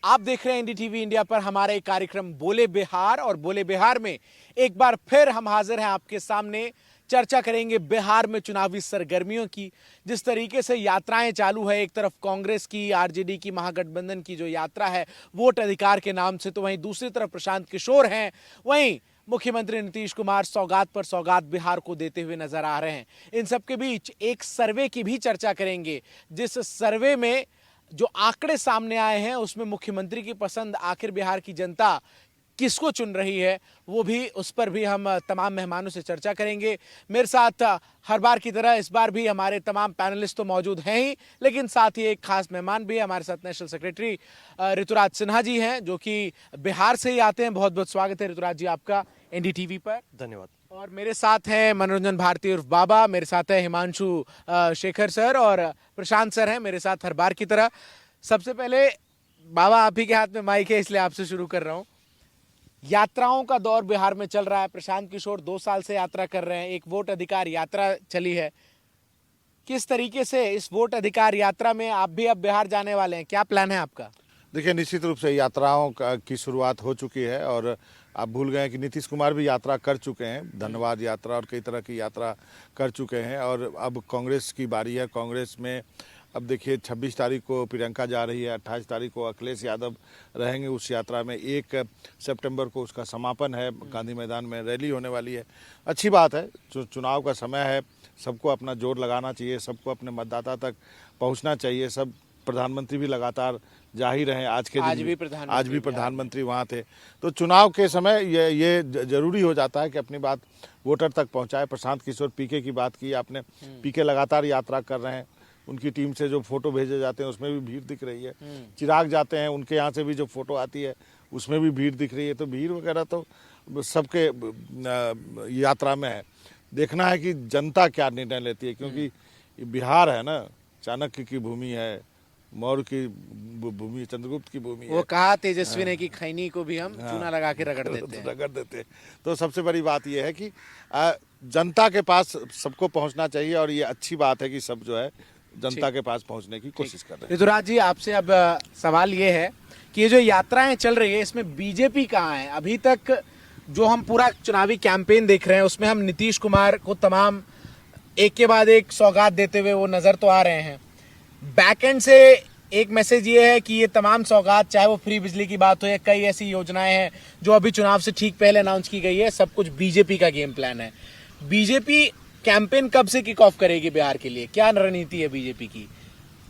आप देख रहे हैं एनडीटीवी इंडिया पर हमारा एक कार्यक्रम बोले बिहार, और बोले बिहार में एक बार फिर हम हाजिर हैं आपके सामने। चर्चा करेंगे बिहार में चुनावी सरगर्मियों की। जिस तरीके से यात्राएं चालू है, एक तरफ कांग्रेस की, आरजेडी की, महागठबंधन की जो यात्रा है वोट अधिकार के नाम से, तो वहीं दूसरी तरफ प्रशांत किशोर हैं, वहीं मुख्यमंत्री नीतीश कुमार सौगात पर सौगात बिहार को देते हुए नजर आ रहे हैं। इन सबके बीच एक सर्वे की भी चर्चा करेंगे, जिस सर्वे में जो आंकड़े सामने आए हैं उसमें मुख्यमंत्री की पसंद आखिर बिहार की जनता किसको चुन रही है, वो भी, उस पर भी हम तमाम मेहमानों से चर्चा करेंगे। मेरे साथ हर बार की तरह इस बार भी हमारे तमाम पैनलिस्ट तो मौजूद हैं ही, लेकिन साथ ही एक खास मेहमान भी है। हमारे साथ नेशनल सेक्रेटरी ऋतुराज सिन्हा जी हैं, जो कि बिहार से ही आते हैं। बहुत बहुत स्वागत है ऋतुराज जी आपका एनडीटीवी पर। धन्यवाद। और मेरे साथ हैं मनोरंजन भारती उर्फ बाबा, मेरे साथ है हिमांशु शेखर सर, और प्रशांत सर हैं मेरे साथ हर बार की तरह। सबसे पहले बाबा, आप ही के हाथ में माइक है, इसलिए आपसे शुरू कर रहा हूं। यात्राओं का दौर बिहार में चल रहा है। प्रशांत किशोर 2 साल से यात्रा कर रहे हैं, एक वोट अधिकार यात्रा चली है। किस तरीके से इस वोट अधिकार यात्रा में आप भी अब बिहार जाने वाले हैं, क्या प्लान है आपका? देखिए, निश्चित रूप से यात्राओं की शुरुआत हो चुकी है, और आप भूल गए कि नीतीश कुमार भी यात्रा कर चुके हैं, धन्यवाद यात्रा और कई तरह की यात्रा कर चुके हैं। और अब कांग्रेस की बारी है। कांग्रेस में अब देखिए 26 तारीख को प्रियंका जा रही है, 28 तारीख को अखिलेश यादव रहेंगे उस यात्रा में, 1 सितंबर को उसका समापन है, गांधी मैदान में रैली होने वाली है। अच्छी बात है, जो चुनाव का समय है, सबको अपना जोर लगाना चाहिए, सबको अपने मतदाता तक पहुँचना चाहिए। सब प्रधानमंत्री भी लगातार जा ही रहे हैं। आज भी प्रधानमंत्री वहाँ थे। तो चुनाव के समय ये जरूरी हो जाता है कि अपनी बात वोटर तक पहुँचाए। प्रशांत किशोर पीके की बात की आपने, पीके लगातार यात्रा कर रहे हैं। उनकी टीम से जो फोटो भेजे जाते हैं उसमें भी भीड़ दिख रही है। चिराग जाते हैं, उनके यहाँ से भी जो फोटो आती है उसमें भी भीड़ दिख रही है। तो भीड़ वगैरह तो सबके यात्रा में है। देखना है कि जनता क्या निर्णय लेती है, क्योंकि बिहार है ना, चाणक्य की भूमि है, मौर्य की भूमि, चंद्रगुप्त की भूमि है। वो कहा तेजस्वी ने कि खैनी को भी हम चूना लगा के रगड़ देते हैं। तो सबसे बड़ी बात यह है कि जनता के पास सबको पहुंचना चाहिए, और ये अच्छी बात है कि सब जो है जनता के पास पहुंचने की कोशिश कर रहे हैं। ऋतुराज जी, आपसे अब सवाल ये है कि ये जो यात्राएं चल रही है इसमें बीजेपी कहाँ है? अभी तक जो हम पूरा चुनावी कैंपेन देख रहे हैं उसमें हम नीतीश कुमार को तमाम एक के बाद एक सौगात देते हुए वो नजर तो आ रहे हैं। बैकएंड से एक मैसेज ये है कि ये तमाम सौगात, चाहे वो फ्री बिजली की बात हो या कई ऐसी योजनाएं हैं जो अभी चुनाव से ठीक पहले अनाउंस की गई है, सब कुछ बीजेपी का गेम प्लान है। बीजेपी कैंपेन कब से किक ऑफ करेगी बिहार के लिए? क्या रणनीति है बीजेपी की?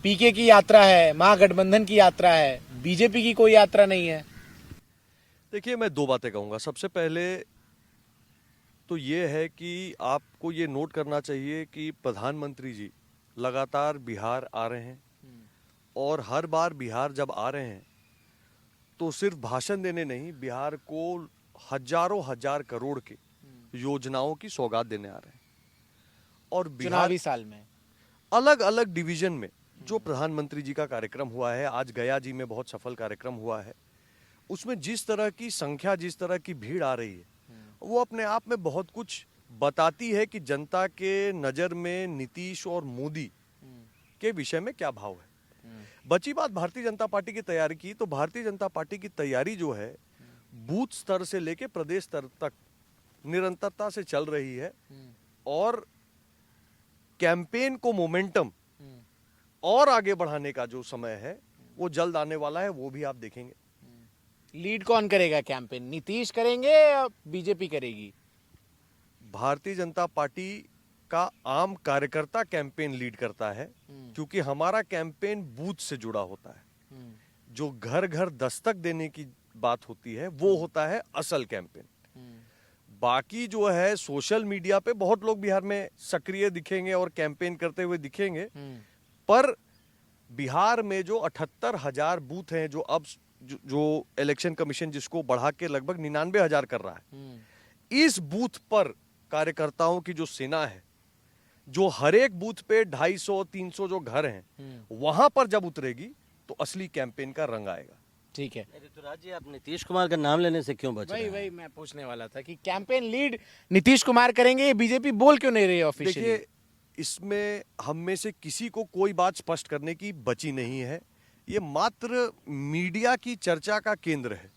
पीके की यात्रा है, महागठबंधन की यात्रा है, बीजेपी की कोई यात्रा नहीं है। देखिए, मैं 2 बातें कहूंगा। सबसे पहले तो ये है कि आपको ये नोट करना चाहिए कि प्रधानमंत्री जी लगातार बिहार आ रहे हैं, और हर बार बिहार जब आ रहे हैं तो सिर्फ भाषण देने नहीं, बिहार को हजारों हजार करोड़ के योजनाओं की सौगात देने आ रहे हैं। और चुनावी साल में अलग अलग डिवीजन में जो प्रधानमंत्री जी का कार्यक्रम हुआ है, आज गया जी में बहुत सफल कार्यक्रम हुआ है, उसमें जिस तरह की संख्या, जिस तरह की भीड़ आ रही है, वो अपने आप में बहुत कुछ बताती है कि जनता के नजर में नीतीश और मोदी के विषय में क्या भाव है। बची बात भारतीय जनता पार्टी की तैयारी की, तो भारतीय जनता पार्टी की तैयारी जो है बूथ स्तर से लेके प्रदेश स्तर तक निरंतरता से चल रही है, और कैंपेन को मोमेंटम और आगे बढ़ाने का जो समय है वो जल्द आने वाला है, वो भी आप देखेंगे। लीड कौन करेगा कैंपेन? नीतीश करेंगे या बीजेपी करेगी? भारतीय जनता पार्टी का आम कार्यकर्ता कैंपेन लीड करता है, क्योंकि हमारा कैंपेन बूथ से जुड़ा होता है। जो घर घर दस्तक देने की बात होती है वो होता है असल कैंपेन। बाकी जो है सोशल मीडिया पे बहुत लोग बिहार में सक्रिय दिखेंगे और कैंपेन करते हुए दिखेंगे, पर बिहार में जो 78,000 बूथ हैं, जो अब जो इलेक्शन कमीशन जिसको बढ़ा के लगभग 99,000 कर रहा है, इस बूथ पर कार्यकर्ताओं की जो सेना है, जो हर एक बूथ पे 250-300 जो घर हैं, वहां पर जब उतरेगी तो असली कैंपेन का रंग आएगा। ठीक है ऋतुराज जी, आप नीतीश कुमार का नाम लेने से क्यों बच रहे हैं? वही मैं पूछने वाला था कि कैंपेन लीड नीतीश कुमार करेंगे, ये बीजेपी बोल क्यों नहीं रही है ऑफिशियली? देखिए, इसमें हम में से किसी को कोई बात स्पष्ट करने की बची नहीं है। ये मात्र मीडिया की चर्चा का केंद्र है।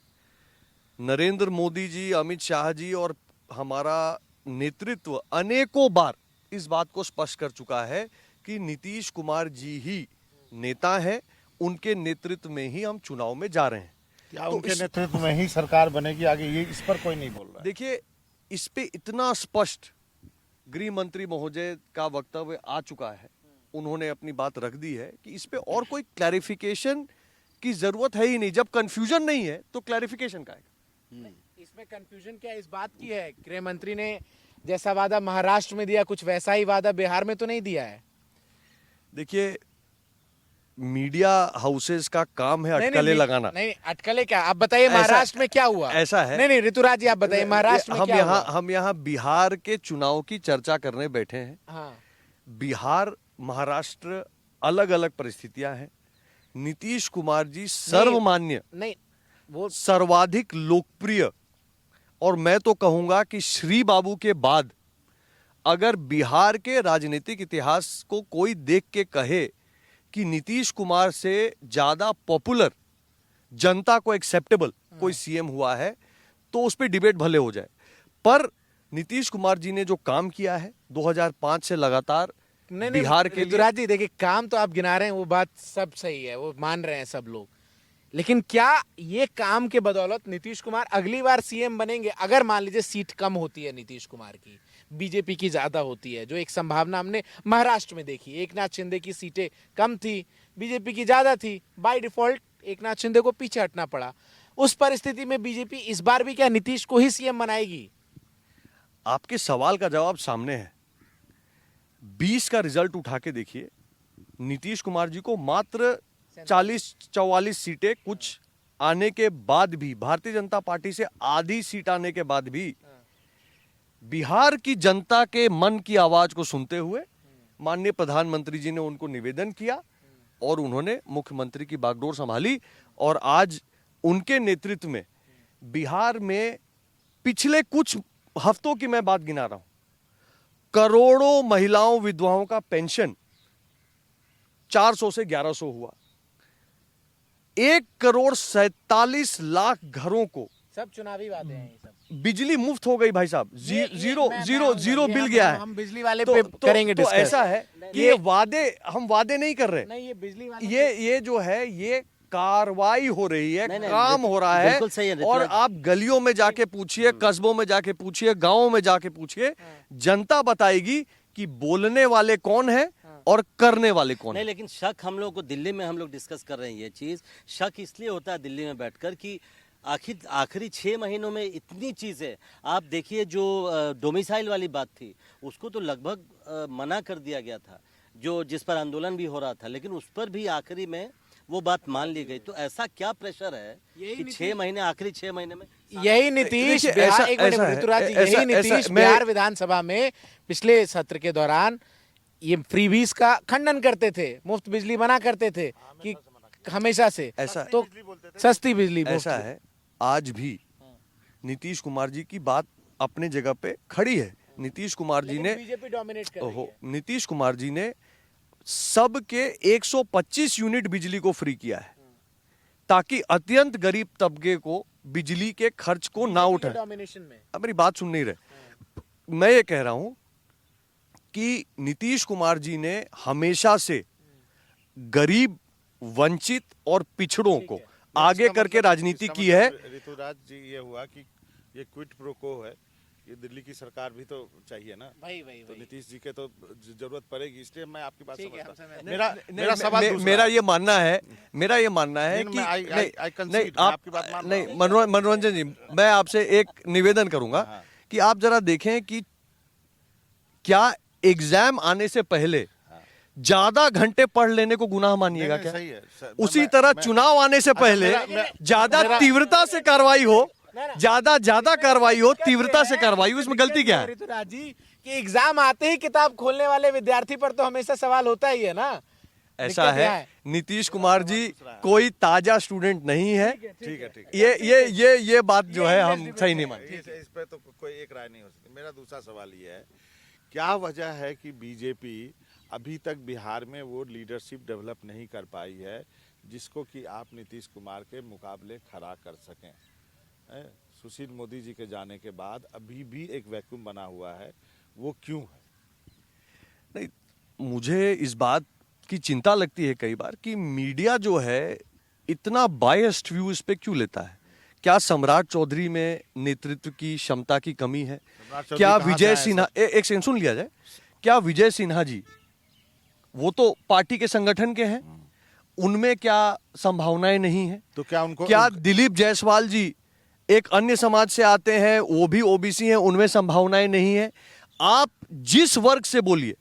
नरेंद्र मोदी जी, अमित शाह जी और हमारा नेतृत्व अनेकों बार इस बात को स्पष्ट कर चुका है कि नीतीश कुमार जी ही नेता हैं, उनके नेतृत्व में ही हम चुनाव में जा रहे हैं। क्या उनके नेतृत्व में ही सरकार बनेगी आगे, ये इस पर कोई नहीं बोल रहा है? देखिए, इस पे इतना स्पष्ट गृह मंत्री महोदय का वक्तव्य आ चुका है, उन्होंने अपनी बात रख दी है कि इस पे और कोई क्लैरिफिकेशन की जरूरत है ही नहीं। जब कंफ्यूजन नहीं है तो क्लैरिफिकेशन का है। इसमें कंफ्यूजन क्या इस बात की है, गृह मंत्री ने जैसा वादा महाराष्ट्र में दिया कुछ वैसा ही वादा बिहार में तो नहीं दिया है? देखिए, मीडिया हाउसेस का काम है नहीं, अटकलें नहीं, लगाना। नहीं, अटकलें क्या, आप बताइए महाराष्ट्र में क्या हुआ? ऐसा है। नहीं, ऋतुराज जी आप बताइए महाराष्ट्र में क्या हुआ? हम यहाँ बिहार के चुनाव की चर्चा करने बैठे हैं। हाँ, बिहार, महाराष्ट्र अलग अलग परिस्थितियां हैं। नीतीश कुमार जी सर्वमान्य, नहीं वो सर्वाधिक लोकप्रिय, और मैं तो कहूंगा कि श्री बाबू के बाद अगर बिहार के राजनीतिक इतिहास को कोई देख के कहे कि नीतीश कुमार से ज्यादा पॉपुलर, जनता को एक्सेप्टेबल कोई सीएम हुआ है तो उस पर डिबेट भले हो जाए, पर नीतीश कुमार जी ने जो काम किया है 2005 से लगातार नहीं, बिहार के लिए, ऋतुराज जी देखिए, काम तो आप गिना रहे हैं, वो बात सब सही है, वो मान रहे हैं सब लोग, लेकिन क्या ये काम के बदौलत नीतीश कुमार अगली बार सीएम बनेंगे? अगर मान लीजिए सीट कम होती है नीतीश कुमार की, बीजेपी की ज्यादा होती है, जो एक संभावना हमने महाराष्ट्र में देखी, एकनाथ शिंदे की सीटें कम थी, बीजेपी की ज्यादा थी, बाय डिफॉल्ट एकनाथ शिंदे को पीछे हटना पड़ा। उस परिस्थिति में बीजेपी इस बार भी क्या नीतीश को ही सीएम बनाएगी? आपके सवाल का जवाब सामने है। 20 का रिजल्ट उठा के देखिए, नीतीश कुमार जी को मात्र 40-44 सीटें कुछ आने के बाद भी, भारतीय जनता पार्टी से आधी सीट आने के बाद भी, बिहार की जनता के मन की आवाज को सुनते हुए माननीय प्रधानमंत्री जी ने उनको निवेदन किया और उन्होंने मुख्यमंत्री की बागडोर संभाली। और आज उनके नेतृत्व में बिहार में पिछले कुछ हफ्तों की मैं बात गिना रहा हूं, करोड़ों महिलाओं विधवाओं का पेंशन 400 से 1100 हुआ। 1,47,00,000 घरों को सब चुनावी वादे हैं ये सब। बिजली मुफ्त हो गई भाई साहब। जीरो बिल गया है। हम बिजली वाले पे करेंगे तो डिस्कस। ऐसा है कि ये वादे, हम वादे नहीं कर रहे, नहीं, ये बिजली वाले ये जो है ये कार्रवाई हो रही है, नहीं, काम हो रहा है। बिल्कुल सही है, और आप गलियों में जाके पूछिए, कस्बों में जाके पूछिए, गांवों में जाके पूछिए, जनता बताएगी कि बोलने वाले कौन है और करने वाले कौन नहीं, है। लेकिन शक हम लोग को दिल्ली में हम लोग डिस्कस कर रहे हैं ये चीज, शक इसलिए होता है दिल्ली में बैठकर कि आखिरी 6 महीनों में इतनी चीजें आप देखिए। जो डोमिसाइल वाली बात थी उसको तो लगभग मना कर दिया गया था, जो जिस पर आंदोलन भी हो रहा था, लेकिन उस पर भी आखिरी में वो बात मान ली गई। तो ऐसा क्या प्रेशर है कि 6 महीने, आखिरी 6 महीने में यही नीतीश देखिए, बिहार, एक मिनट ऐसा है, ऋतुराज जी, ऐसा- यही नीतीश ऐसा- मैं- बिहार विधानसभा में पिछले सत्र के दौरान ये फ्रीबीज का खंडन करते थे, मुफ्त बिजली मना करते थे कि हमेशा से ऐसा तो सस्ती बिजली मुफ्त। ऐसा है, आज भी नीतीश कुमार जी की बात अपने जगह पे खड़ी है। नीतीश कुमार जी ने, बीजेपी डोमिनेट कर रही है। नीतीश कुमार जी ने सबके 125 यूनिट बिजली को फ्री किया है ताकि अत्यंत गरीब तबके को बिजली के खर्च को ना उठाए। डोमिनेशन में अब मेरी बात सुन नहीं रहे। मैं ये कह रहा हूं कि नीतीश कुमार जी ने हमेशा से गरीब, वंचित और पिछड़ों को आगे करके राजनीति की है। ऋतुराज जी, ये हुआ कि ये क्विट प्रो को है, ये दिल्ली की सरकार भी तो चाहिए ना, वही तो नीतीश जी के तो जरूरत पड़ेगी, इसलिए मैं आपकी बात ठीक है, समझता हम हूं। समझ- मेरा सवाल दूसरा मेरा है। ये मानना है, मेरा ये मानना है नहीं, कि मैं I concede, मैं आप आपकी बात मान रहा नहीं, हूं। मनोरंजन जी, मैं आपसे एक निवेदन करूंगा हाँ। कि आप जरा देखें कि क्या एग्जाम आने से पहले ज्यादा घंटे पढ़ लेने को गुनाह मानिएगा नहीं, क्या? सही है, उसी तरह चुनाव आने से पहले ज्यादा तीव्रता से कार्रवाई हो, ज्यादा कार्रवाई हो, तीव्रता से कार्रवाई हो, इसमें गलती क्या है? ऋतुराज जी कि एग्जाम आते ही किताब खोलने वाले विद्यार्थी पर तो हमेशा सवाल होता ही है ना। ऐसा दिक्कत क्या है, नीतीश कुमार जी कोई ताजा स्टूडेंट नहीं है। ठीक है, ठीक है। ये बात जो है हम सही नहीं मानते। इस पे तो कोई एक राय नहीं हो सकती। मेरा दूसरा सवाल ये है, क्या वजह है कि बीजेपी अभी तक बिहार में वो लीडरशिप डेवलप नहीं कर पाई है जिसको कि आप नीतीश कुमार के मुकाबले खड़ा कर सकें। सुशील मोदी जी के जाने के बाद अभी भी एक वैक्यूम बना हुआ है, वो क्यों है? नहीं, मुझे इस बात की चिंता लगती है कई बार कि मीडिया जो है इतना बायस्ड व्यू इस पे क्यों लेता है। क्या सम्राट चौधरी में नेतृत्व की क्षमता की कमी है? चौधरी क्या कहाँ से विजय आए सिन्हा, एक सेकंड सुन लिया जाए, क्या विजय सिन्हा जी वो तो पार्टी के संगठन के हैं, उनमें क्या संभावनाएं नहीं है? तो क्या उनको क्या दिलीप जायसवाल जी एक अन्य समाज से आते हैं, वो भी ओबीसी हैं, उनमें संभावनाएं नहीं है? आप जिस वर्ग से बोलिए,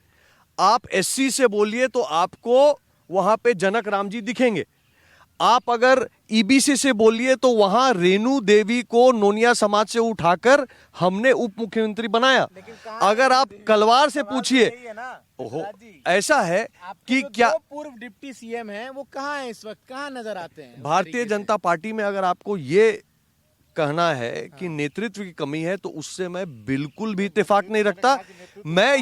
आप एससी से बोलिए तो आपको वहां पे जनक राम जी दिखेंगे। आप अगर ईबीसी से बोलिए तो वहां रेणु देवी को नोनिया समाज से उठाकर हमने उप मुख्यमंत्री बनाया। अगर आप कलवार से पूछिए, ओहो, ऐसा है कि क्या पूर्व डिप्टी सीएम हैं वो कहाँ हैं इस वक्त, कहाँ नजर आते हैं? भारतीय जनता पार्टी में अगर आपको ये कहना है कि नेतृत्व की कमी है तो उससे मैं बिल्कुल भी इत्तेफाक नहीं रखता। मैं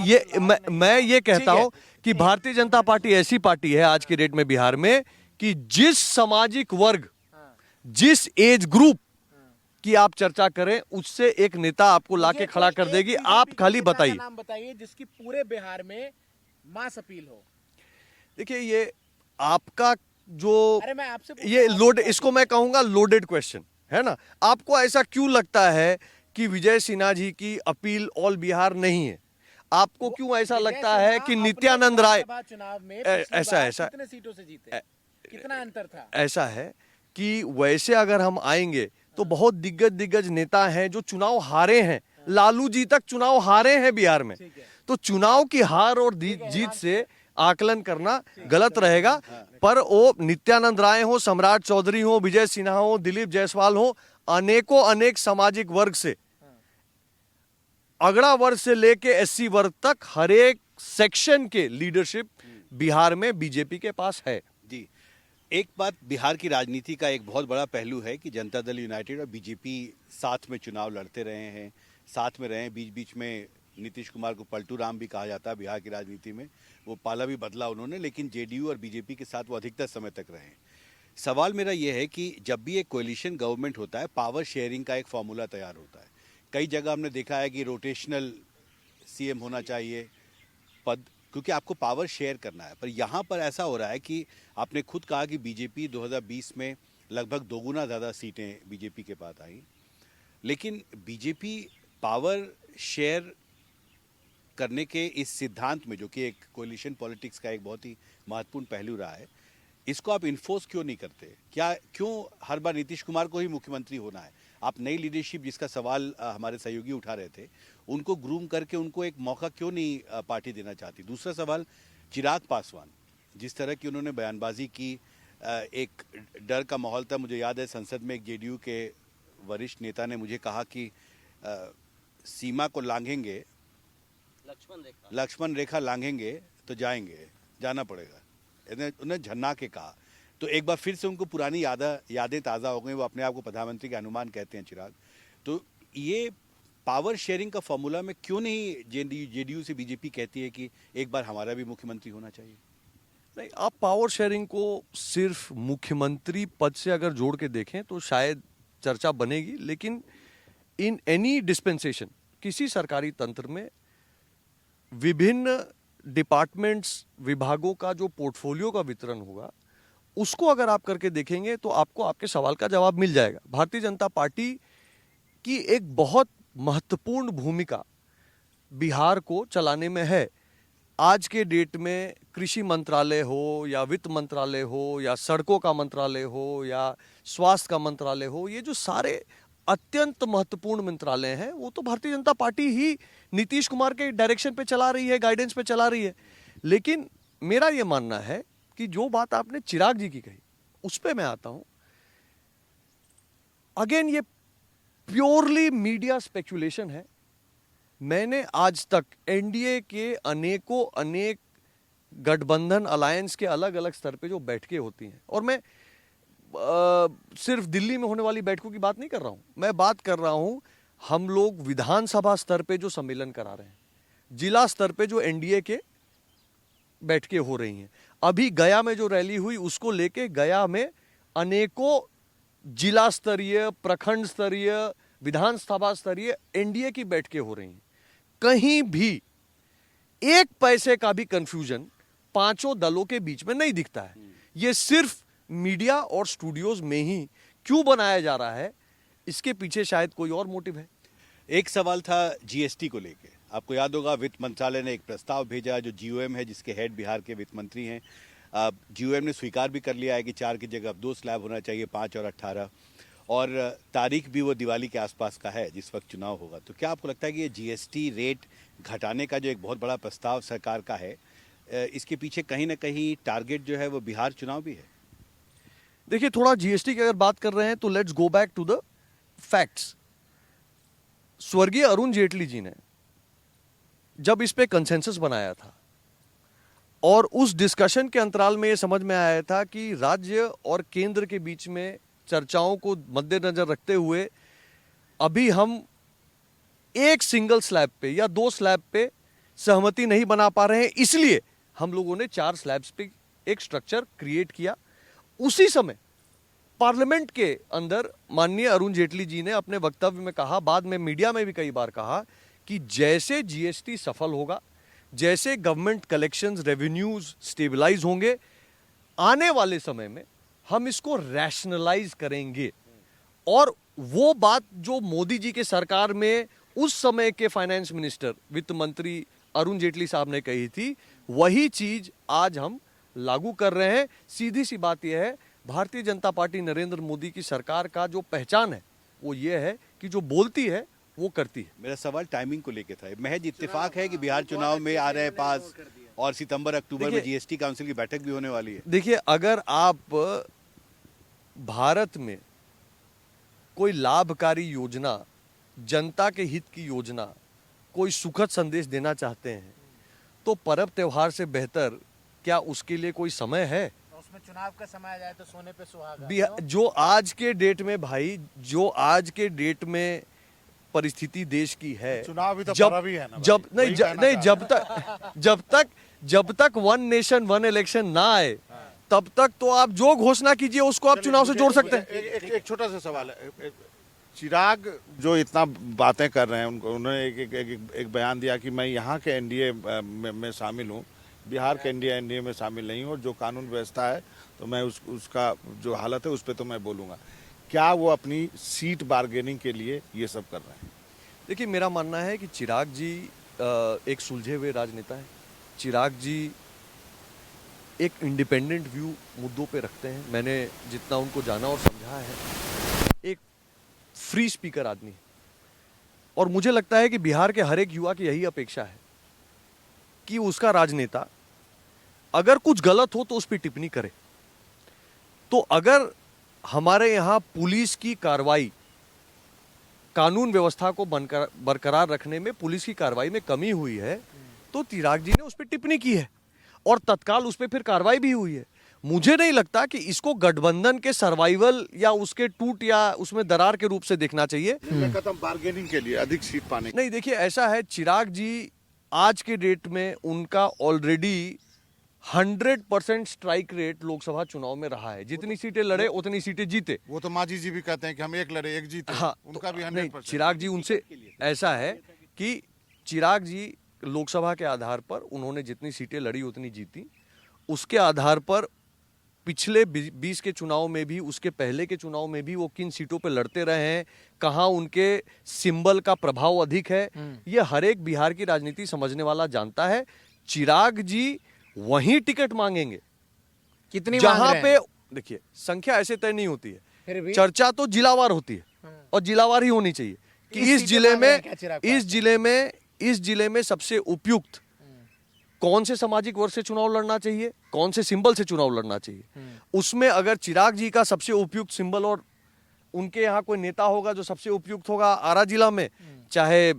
ये कहता हूं कि भारतीय जनता पार्टी ऐसी पार्टी है आज की डेट में बिहार में कि जिस सामाजिक वर्ग, जिस एज ग्रुप की आप चर्चा करें उससे एक नेता आपको लाके खड़ा कर देगी। आप खाली बताइए, नाम बताइए जिसकी पूरे बिहार में मास अपील हो। देखिए ये आपका जो अरे मैं आपसे ये इसको मैं कहूंगा लोडेड क्वेश्चन है ना। आपको ऐसा क्यों लगता है कि विजय सिन्हा जी की अपील ऑल बिहार नहीं है? आपको क्यों ऐसा लगता है कि नित्यानंद राय चुनाव में ऐसा कितने सीटों से जीते, कितना अंतर था? ऐसा है कि वैसे अगर हम आएंगे तो बहुत दिग्गज नेता हैं जो चुनाव हारे हैं। लालू जी तक चुनाव हारे हैं बिहार में। तो चुनाव की हार और जीत से आकलन करना गलत रहेगा। पर वो नित्यानंद राय हो, सम्राट चौधरी हो, विजय सिन्हा हो, दिलीप जायसवाल हो, अनेक सामाजिक वर्ग से, अगड़ा वर्ग से लेके एससी वर्ग तक हर एक सेक्शन के लीडरशिप बिहार में बीजेपी के पास है। जी, एक बात बिहार की राजनीति का एक बहुत बड़ा पहलू है कि जनता दल यूनाइटेड और बीजेपी साथ में चुनाव लड़ते रहे हैं, साथ में रहे हैं। बीच बीच में नीतीश कुमार को पलटू राम भी कहा जाता है बिहार की राजनीति में, वो पाला भी बदला उन्होंने, लेकिन जेडीयू और बीजेपी के साथ वो अधिकतर समय तक रहे हैं। सवाल मेरा ये है कि जब भी एक कोलिशन गवर्नमेंट होता है, पावर शेयरिंग का एक फॉर्मूला तैयार होता है। कई जगह हमने देखा है कि रोटेशनल सीएम होना चाहिए पद, क्योंकि आपको पावर शेयर करना है। पर यहाँ पर ऐसा हो रहा है कि आपने खुद कहा कि बीजेपी 2020 में लगभग दोगुना ज़्यादा सीटें बीजेपी के पास आई, लेकिन बीजेपी पावर शेयर करने के इस सिद्धांत में, जो कि एक कोलिशन पॉलिटिक्स का एक बहुत ही महत्वपूर्ण पहलू रहा है, इसको आप इन्फोर्स क्यों नहीं करते? क्यों हर बार नीतीश कुमार को ही मुख्यमंत्री होना है? आप नई लीडरशिप, जिसका सवाल हमारे सहयोगी उठा रहे थे, उनको ग्रूम करके उनको एक मौका क्यों नहीं पार्टी देना चाहती? दूसरा सवाल, चिराग पासवान, जिस तरह की उन्होंने बयानबाजी की, एक डर का माहौल था। मुझे याद है संसद में एक जेडीयू के वरिष्ठ नेता ने मुझे कहा कि सीमा को लांघेंगे, लक्ष्मण रेखा लांघेंगे तो जाना पड़ेगा, उन्हें झन्ना के कहा। तो एक बार फिर से उनको पुरानी यादें ताज़ा हो गई। वो अपने आप को प्रधानमंत्री के अनुमान कहते हैं चिराग। तो ये पावर शेयरिंग का फॉर्मूला में क्यों नहीं जेडीयू से बीजेपी कहती है कि एक बार हमारा भी मुख्यमंत्री होना चाहिए? नहीं, आप पावर शेयरिंग को सिर्फ मुख्यमंत्री पद से अगर जोड़ के देखें तो शायद चर्चा बनेगी, लेकिन इन एनी डिस्पेंसेशन, किसी सरकारी तंत्र में विभिन्न डिपार्टमेंट्स, विभागों का जो पोर्टफोलियो का वितरण होगा, उसको अगर आप करके देखेंगे तो आपको आपके सवाल का जवाब मिल जाएगा। भारतीय जनता पार्टी की एक बहुत महत्वपूर्ण भूमिका बिहार को चलाने में है। आज के डेट में कृषि मंत्रालय हो या वित्त मंत्रालय हो या सड़कों का मंत्रालय हो या स्वास्थ्य का मंत्रालय हो, ये जो सारे अत्यंत महत्वपूर्ण मंत्रालय हैं, वो तो भारतीय जनता पार्टी ही नीतीश कुमार के डायरेक्शन पे चला रही है, गाइडेंस पे चला रही है। लेकिन मेरा ये मानना है कि जो बात आपने चिराग जी की कही, उस पे मैं आता हूं। अगेन ये प्योरली मीडिया स्पेकुलेशन है। मैंने आज तक एनडीए के अनेक गठबंधन अलायंस के अलग अलग स्तर पे जो बैठकें होती हैं, और मैं सिर्फ दिल्ली में होने वाली बैठकों की बात नहीं कर रहा हूं, मैं बात कर रहा हूं हम लोग विधानसभा स्तर पे जो सम्मेलन करा रहे हैं, जिला स्तर पे जो एनडीए के बैठकें हो रही हैं, अभी गया में जो रैली हुई उसको लेके गया में अनेकों जिला स्तरीय, प्रखंड स्तरीय, विधानसभा स्तरीय एनडीए की बैठकें हो रही हैं। कहीं भी एक पैसे का भी कंफ्यूजन पांचों दलों के बीच में नहीं दिखता है। ये सिर्फ मीडिया और स्टूडियोज में ही क्यों बनाया जा रहा है, इसके पीछे शायद कोई और मोटिव है। एक सवाल था जीएसटी को लेके। आपको याद होगा वित्त मंत्रालय ने एक प्रस्ताव भेजा, जो जीओएम है जिसके हेड बिहार के वित्त मंत्री हैं। जीओएम ने स्वीकार भी कर लिया है कि 4 की जगह अब 2 स्लैब होना चाहिए, 5 और 18, और तारीख भी वो दिवाली के आसपास का है जिस वक्त चुनाव होगा। तो क्या आपको लगता है कि ये जीएसटी रेट घटाने का जो एक बहुत बड़ा प्रस्ताव सरकार का है, इसके पीछे कहीं ना कहीं टारगेट जो है वो बिहार चुनाव भी है? देखिए, थोड़ा जीएसटी की अगर बात कर रहे हैं तो let's go back to the facts. स्वर्गीय अरुण जेटली जी ने जब इस पे कंसेंसस बनाया था और उस डिस्कशन के अंतराल में ये समझ में आया था कि राज्य और केंद्र के बीच में चर्चाओं को मद्देनजर रखते हुए अभी हम एक सिंगल स्लैब पे या 2 स्लैब पे सहमति नहीं बना पा रहे हैं, इसलिए हम लोगों ने 4 स्लैब्स पे एक स्ट्रक्चर क्रिएट किया। उसी समय पार्लियामेंट के अंदर माननीय अरुण जेटली जी ने अपने वक्तव्य में कहा, बाद में मीडिया में भी कई बार कहा, कि जैसे जीएसटी सफल होगा, जैसे गवर्नमेंट कलेक्शंस रेवेन्यूज स्टेबलाइज होंगे, आने वाले समय में हम इसको रैशनलाइज करेंगे। और वो बात जो मोदी जी के सरकार में उस समय के फाइनेंस मिनिस्टर, वित्त मंत्री अरुण जेटली साहब ने कही थी, वही चीज आज हम लागू कर रहे हैं। सीधी सी बात यह है, भारतीय जनता पार्टी नरेंद्र मोदी की सरकार का जो पहचान है वो ये है कि जो बोलती है वो करती है। मेरा सवाल टाइमिंग को लेके था। महज इत्तेफाक है कि बिहार चुनाव में आ रहे हैं पास, और सितंबर अक्टूबर में जीएसटी काउंसिल की बैठक भी होने वाली है। देखिए, अगर आप भारत में कोई लाभकारी योजना, जनता के हित की योजना, कोई सुखद संदेश देना चाहते हैं तो पर्व त्योहार से बेहतर क्या उसके लिए कोई समय है? उसमें चुनाव का समय आ जाए तो सोने पे सुहागा। जो आज के डेट में भाई, जो आज के डेट में परिस्थिति देश की है, चुनाव भी तो जब पर्व ही है ना जब भाई, नहीं वही कहना नहीं चाह जब तक 1 नेशन 1 इलेक्शन ना आए तब तक तो आप जो घोषणा कीजिए उसको आप चुनाव से जोड़ सकते हैं। एक छोटा सा सवाल है। चिराग जो इतना बातें कर रहे हैं, उन्होंने एक बयान दिया कि मैं यहाँ के एनडीए में शामिल हूँ, बिहार के एनडीए में शामिल नहीं हूँ, और जो कानून व्यवस्था है तो मैं उसका जो हालत है उस पर तो मैं बोलूँगा। क्या वो अपनी सीट बार्गेनिंग के लिए ये सब कर रहे हैं? देखिए, मेरा मानना है कि चिराग जी एक सुलझे हुए राजनेता है। चिराग जी एक इंडिपेंडेंट व्यू मुद्दों पे रखते हैं। मैंने जितना उनको जाना और समझा है, एक फ्री स्पीकर आदमी है। और मुझे लगता है कि बिहार के हर एक युवा की यही अपेक्षा है कि उसका राजनेता अगर कुछ गलत हो तो उस पर टिप्पणी करे। तो अगर हमारे यहाँ पुलिस की कार्रवाई, कानून व्यवस्था को बरकरार रखने में पुलिस की कार्रवाई में कमी हुई है, तो चिराग जी ने उस पर टिप्पणी की है और तत्काल उस पर फिर कार्रवाई भी हुई है। मुझे नहीं लगता कि इसको गठबंधन के सर्वाइवल या उसके टूट या उसमें दरार के रूप से देखना चाहिए। बार्गेनिंग के लिए, अधिक सीट पाने नहीं, देखिए ऐसा है, चिराग जी आज के डेट में उनका ऑलरेडी 100% स्ट्राइक रेट लोकसभा चुनाव में रहा है। जितनी सीटें लड़े उतनी सीटें जीते। वो तो मांझी जी भी कहते हैं कि हम एक लड़े एक जीते। हाँ, उनका भी नहीं, 100%। चिराग जी उनसे ऐसा है कि चिराग जी लोकसभा के आधार पर उन्होंने जितनी सीटें लड़ी उतनी जीती। उसके आधार पर पिछले 20 के चुनाव में भी, उसके पहले के चुनाव में भी वो किन सीटों पे लड़ते रहे हैं, कहाँ उनके सिंबल का प्रभाव अधिक है, ये हर एक बिहार की राजनीति समझने वाला जानता है। चिराग जी वहीं टिकट मांगेंगे कितनी जहां पे, देखिए संख्या ऐसे तय नहीं होती है, चर्चा तो जिलावार होती है और जिलावार ही होनी चाहिए कि इस जिले में सबसे उपयुक्त कौन से सामाजिक वर्ग से चुनाव लड़ना चाहिए, कौन से सिंबल से चुनाव लड़ना चाहिए। उसमें अगर चिराग जी का सबसे उपयुक्त सिंबल और उनके यहाँ कोई नेता होगा जो सबसे उपयुक्त होगा आरा जिला में, चाहे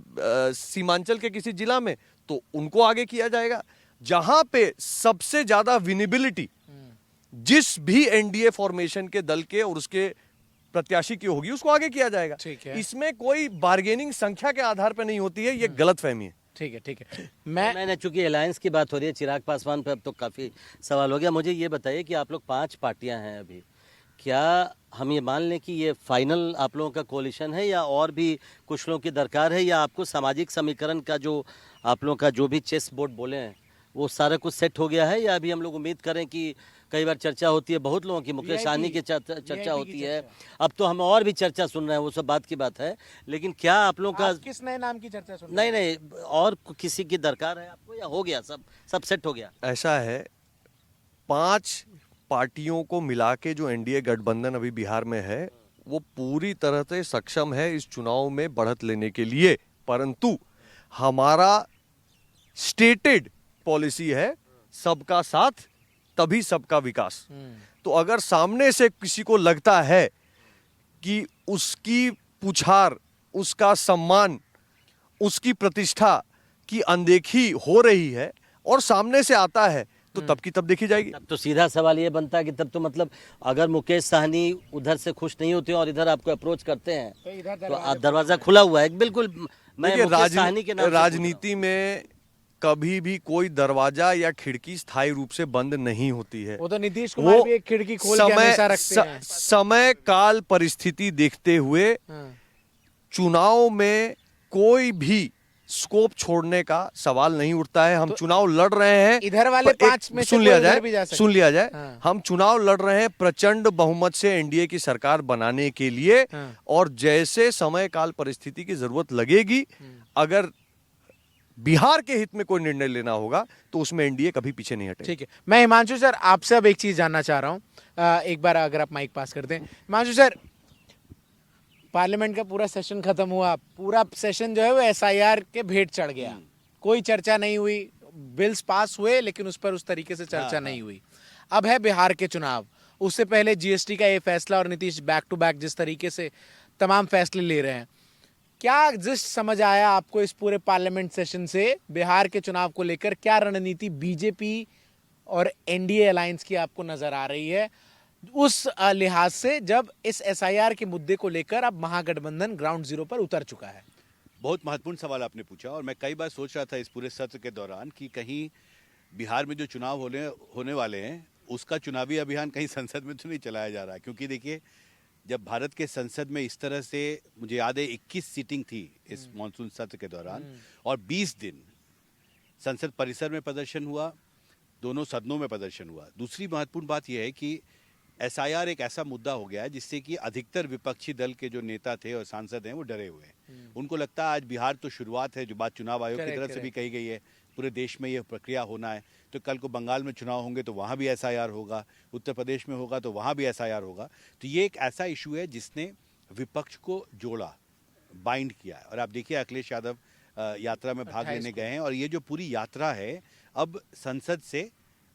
सीमांचल के किसी जिला में, तो उनको आगे किया जाएगा। जहां पे सबसे ज्यादा विनिबिलिटी जिस भी एनडीए फॉर्मेशन के दल के और उसके प्रत्याशी की होगी उसको आगे किया जाएगा। ठीक है। इसमें कोई बार्गेनिंग संख्या के आधार पर नहीं होती है, ये गलतफहमी है। ठीक है, ठीक है। मैं मैंने चूंकि अलायंस की बात हो रही है चिराग पासवान पे, अब तो काफ़ी सवाल हो गया। मुझे ये बताइए कि आप लोग 5 पार्टियां हैं अभी, क्या हम ये मान लें कि ये फाइनल आप लोगों का कोalition है, या और भी कुछ लोगों की दरकार है, या आपको सामाजिक समीकरण का जो आप लोगों का जो भी चेस बोर्ड बोले हैं वो सारा कुछ सेट हो गया है, या अभी हम लोग उम्मीद करें कि कई बार चर्चा होती है बहुत लोगों की, मुकेश सहनी की चर्चा VIP होती की है, अब तो हम और भी चर्चा सुन रहे हैं, वो सब बात की बात है, लेकिन क्या आप लोगों का आप किस नए नाम की चर्चा सुन रहे नहीं नहीं और किसी की दरकार है आपको, या हो गया सब सेट हो गया? ऐसा है, 5 पार्टियों को मिला के जो एनडीए गठबंधन अभी बिहार में है वो पूरी तरह से सक्षम है इस चुनाव में बढ़त लेने के लिए, परंतु हमारा स्टेटेड पॉलिसी है सबका साथ तभी सबका विकास। तो अगर सामने से किसी को लगता है कि उसकी पुछार, उसका सम्मान, उसकी प्रतिष्ठा की अनदेखी हो रही है और सामने से आता है, तो तब की तब देखी जाएगी। तब तो सीधा सवाल ये बनता है कि तब तो मतलब अगर मुकेश सहनी उधर से खुश नहीं होते और इधर आपको अप्रोच करते हैं तो इधर तो दरवाजा खुला हुआ है बिल्कुल। मैं देखिए, मुकेश सहनी के नाम से पूछ रहा हूं। राजनीति में कभी भी कोई दरवाजा या खिड़की स्थायी रूप से बंद नहीं होती है। वो तो नीतीश कुमार भी एक खिड़की खोल के हमेशा रखते हैं। समय काल परिस्थिति देखते हुए हाँ। चुनाव में कोई भी स्कोप छोड़ने का सवाल नहीं उठता है। हम चुनाव लड़ रहे हैं, इधर वाले पर 5 में से सुन कोई लिया उधर भी जा जाए, सकता सुन लिया जाए, हाँ। हम चुनाव लड़ रहे हैं प्रचंड बहुमत से एनडीए की सरकार बनाने के लिए, हाँ। और जैसे समय काल परिस्थिति की जरूरत लगेगी, अगर बिहार के हित में कोई निर्णय लेना होगा तो उसमें एनडीए कभी पीछे नहीं हटेगा। ठीक है, मैं हिमांशु सर आपसे अब एक चीज जानना चाह रहा हूं, एक बार अगर आप माइक पास कर दें। हिमांशु सर, पार्लियामेंट का पूरा सेशन खत्म हुआ, पूरा सेशन जो है वो एसआईआर के भेंट चढ़ गया, कोई चर्चा नहीं हुई, बिल्स पास हुए लेकिन उस पर उस तरीके से चर्चा नहीं हुई। अब है बिहार के चुनाव, उससे पहले जीएसटी का ये फैसला और नीतीश बैक टू बैक जिस तरीके से तमाम फैसले ले रहे हैं, क्या जिस समझ आया आपको इस पूरे पार्लियामेंट सेशन से बिहार के चुनाव को लेकर, क्या रणनीति बीजेपी और एनडीए अलायंस की आपको नजर आ रही है उस लिहाज से, जब इस एसआईआर के मुद्दे को लेकर अब महागठबंधन ग्राउंड जीरो पर उतर चुका है? बहुत महत्वपूर्ण सवाल आपने पूछा, और मैं कई बार सोच रहा था इस पूरे सत्र के दौरान कि कहीं बिहार में जो चुनाव होने वाले हैं उसका चुनावी अभियान कहीं संसद में तो नहीं चलाया जा रहा है। क्योंकि देखिए, जब भारत के संसद में इस तरह से, मुझे याद है 21 सीटिंग थी इस मानसून सत्र के दौरान, और 20 दिन संसद परिसर में प्रदर्शन हुआ, दोनों सदनों में प्रदर्शन हुआ। दूसरी महत्वपूर्ण बात यह है कि एसआईआर एक ऐसा मुद्दा हो गया है जिससे कि अधिकतर विपक्षी दल के जो नेता थे और सांसद हैं वो डरे हुए हैं। उनको लगता है आज बिहार तो शुरुआत है, जो बात चुनाव आयोग की तरफ से भी कही गई है, पूरे देश में यह प्रक्रिया होना है, तो कल को बंगाल में चुनाव होंगे तो वहाँ भी एसआईआर होगा, उत्तर प्रदेश में होगा तो वहाँ भी एसआईआर होगा। तो ये एक ऐसा इशू है जिसने विपक्ष को जोड़ा, बाइंड किया है। और आप देखिए, अखिलेश यादव यात्रा में भाग लेने गए हैं, और ये जो पूरी यात्रा है, अब संसद से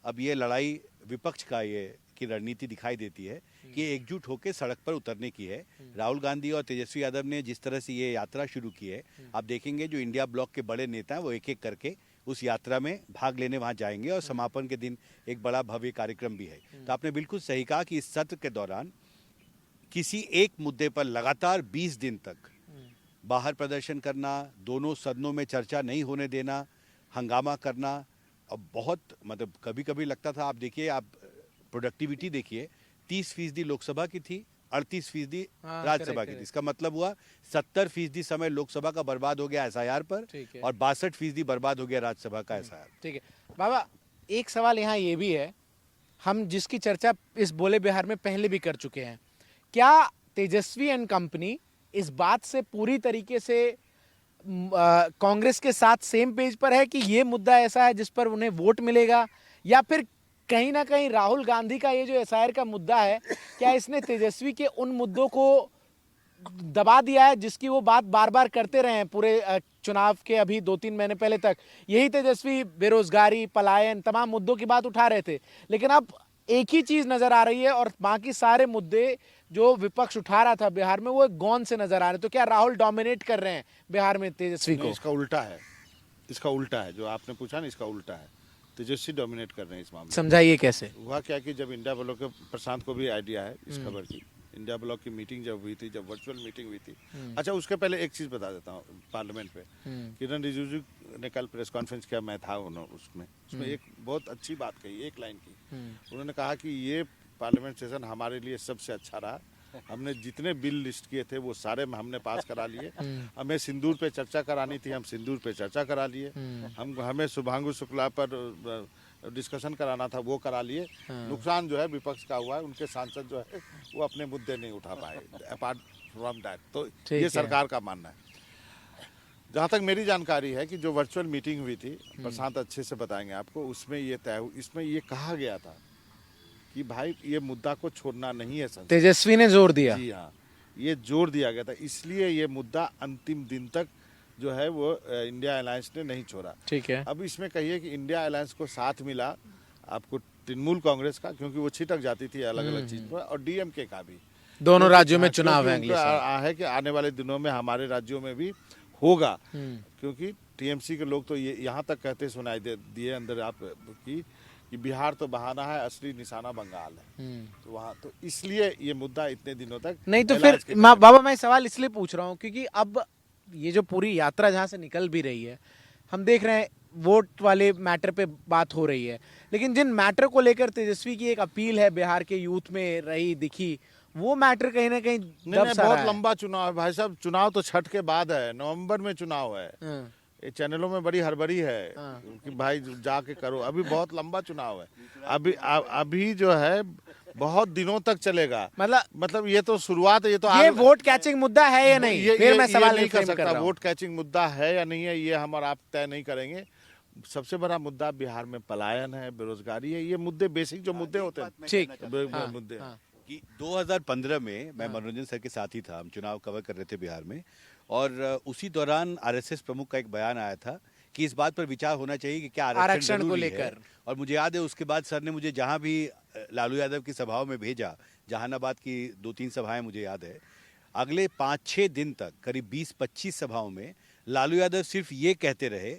अब ये लड़ाई विपक्ष का ये की रणनीति दिखाई देती है कि एकजुट होकर सड़क पर उतरने की है। राहुल गांधी और तेजस्वी यादव ने जिस तरह से ये यात्रा शुरू की है, आप देखेंगे जो इंडिया ब्लॉक के बड़े नेता हैं वो एक एक करके उस यात्रा में भाग लेने वहां जाएंगे, और समापन के दिन एक बड़ा भव्य कार्यक्रम भी है। तो आपने बिल्कुल सही कहा कि इस सत्र के दौरान किसी एक मुद्दे पर लगातार 20 दिन तक बाहर प्रदर्शन करना, दोनों सदनों में चर्चा नहीं होने देना, हंगामा करना, अब बहुत मतलब कभी कभी लगता था, आप देखिए, आप प्रोडक्टिविटी देखिए, 30% लोकसभा की थी, 38% राज्यसभा की थी। इसका मतलब हुआ 70% समय लोकसभा का बर्बाद हो गया एसआईआर पर, और 62% बर्बाद हो गया राज्यसभा का एसआईआर। ठीक है बाबा, एक सवाल यहाँ ये भी है, हम जिसकी चर्चा इस बोले बिहार में पहले भी कर चुके हैं, क्या तेजस्वी एंड कंपनी इस बात से पूरी तरीके से कांग्रेस के साथ सेम पेज पर है कि ये मुद्दा ऐसा है जिस पर उन्हें वोट मिलेगा, या फिर कहीं ना कहीं राहुल गांधी का ये जो एसआईआर का मुद्दा है, क्या इसने तेजस्वी के उन मुद्दों को दबा दिया है जिसकी वो बात बार बार करते रहे हैं पूरे चुनाव के अभी 2-3 महीने पहले तक? यही तेजस्वी बेरोजगारी, पलायन, तमाम मुद्दों की बात उठा रहे थे, लेकिन अब एक ही चीज नजर आ रही है और बाकी सारे मुद्दे जो विपक्ष उठा रहा था बिहार में वो एक गौन से नजर आ रहे हैं। तो क्या राहुल डोमिनेट कर रहे हैं बिहार में तेजस्वी को? इसका उल्टा है, इसका उल्टा है, जो आपने पूछा ना, इसका उल्टा है। तेजस्वी डोमिनेट कर रहे हैं इस मामले में। समझाइए कैसे? हुआ क्या कि जब इंडिया वालों के, प्रशांत को भी आइडिया है इस खबर की, इंडिया ब्लॉक की मीटिंग जब हुई थी, जब वर्चुअल मीटिंग हुई थी। अच्छा, उसके पहले एक चीज़ बता देता हूँ पार्लियामेंट पे। किरण रिजिजू ने कल प्रेस कॉन्फ्रेंस किया, मैं था उसमें एक बहुत अच्छी बात कही, एक लाइन की। उन्होंने कहा कि ये पार्लियामेंट सेशन हमारे लिए सबसे अच्छा रहा। हमने जितने बिल लिस्ट किए थे वो सारे हमने पास करा लिए। हमें सिंदूर पे चर्चा करानी थी, हम सिंदूर पे चर्चा करा लिए। हमें शुभांगु शुक्ला पर डिस्कशन कराना था, वो करा लिए। नुकसान जो है विपक्ष का हुआ है, उनके सांसद जो है वो अपने मुद्दे नहीं उठा पाए अपार्ट फ्रॉम दैट। तो ये सरकार का मानना है। जहाँ तक मेरी जानकारी है कि जो वर्चुअल मीटिंग हुई थी, प्रशांत अच्छे से बताएंगे आपको, उसमें ये इसमें ये कहा गया था कि भाई ये मुद्दा को छोड़ना नहीं है संसद। तेजस्वी ने जोर दिया। जी हाँ, ये जोर दिया गया था, इसलिए ये मुद्दा अंतिम दिन तक जो है वो इंडिया अलायंस ने नहीं छोड़ा। ठीक है। अब इसमें कहिए कि इंडिया अलायंस को साथ मिला आपको तृणमूल कांग्रेस का, क्योंकि वो छिटक जाती थी अलग अलग चीज पर, और डीएमके का भी। दोनों राज्यों में चुनाव है क्योंकि अगले उनका साल। है कि आने वाले दिनों में हमारे राज्यों में भी होगा, क्योंकि टीएमसी के लोग तो ये यहाँ तक कहते सुनाई दिए अंदर आप कि बिहार तो बहाना है, असली निशाना बंगाल है। तो वहाँ तो इसलिए ये मुद्दा इतने दिनों तक नहीं तो अलायंस फिर के बाबा मैं सवाल इसलिए पूछ रहा हूँ क्योंकि अब ये जो पूरी यात्रा जहाँ से निकल भी रही है, हम देख रहे हैं वोट वाले मैटर पे बात हो रही है, लेकिन जिन मैटर को लेकर तेजस्वी की एक अपील है बिहार के यूथ में रही दिखी, वो मैटर कहीं ना कहीं नहीं, बहुत लंबा चुनाव है भाई साहब। चुनाव तो छठ के बाद है, नवंबर में चुनाव है। ये चैनलों में बड़ी हड़बड़ी है कि भाई जाके करो, अभी बहुत लंबा चुनाव है। अभी जो है बहुत दिनों तक चलेगा। मतलब ये तो शुरुआत है। ये वोट कैचिंग मुद्दा है या नहीं, फिर मैं सवाल नहीं कर सकता। रहा हूं। वोट कैचिंग मुद्दा है या नहीं है ये हम और आप तय नहीं करेंगे। सबसे बड़ा मुद्दा बिहार में पलायन है, बेरोजगारी है, ये मुद्दे बेसिक जो मुद्दे होते हैं। ठीक, मुद्दे कि 2015 में मैं मनोरंजन सर के साथ ही था, हम चुनाव कवर कर रहे थे बिहार में, और उसी दौरान आरएसएस प्रमुख का एक बयान आया था कि इस बात पर विचार होना चाहिए कि क्या आरक्षण को लेकर। और मुझे याद है उसके बाद सर ने मुझे जहां भी लालू यादव की सभाओं में भेजा, जहानाबाद की 2-3 सभाएं मुझे याद है, अगले 5-6 दिन तक करीब 20-25 सभाओं में लालू यादव सिर्फ ये कहते रहे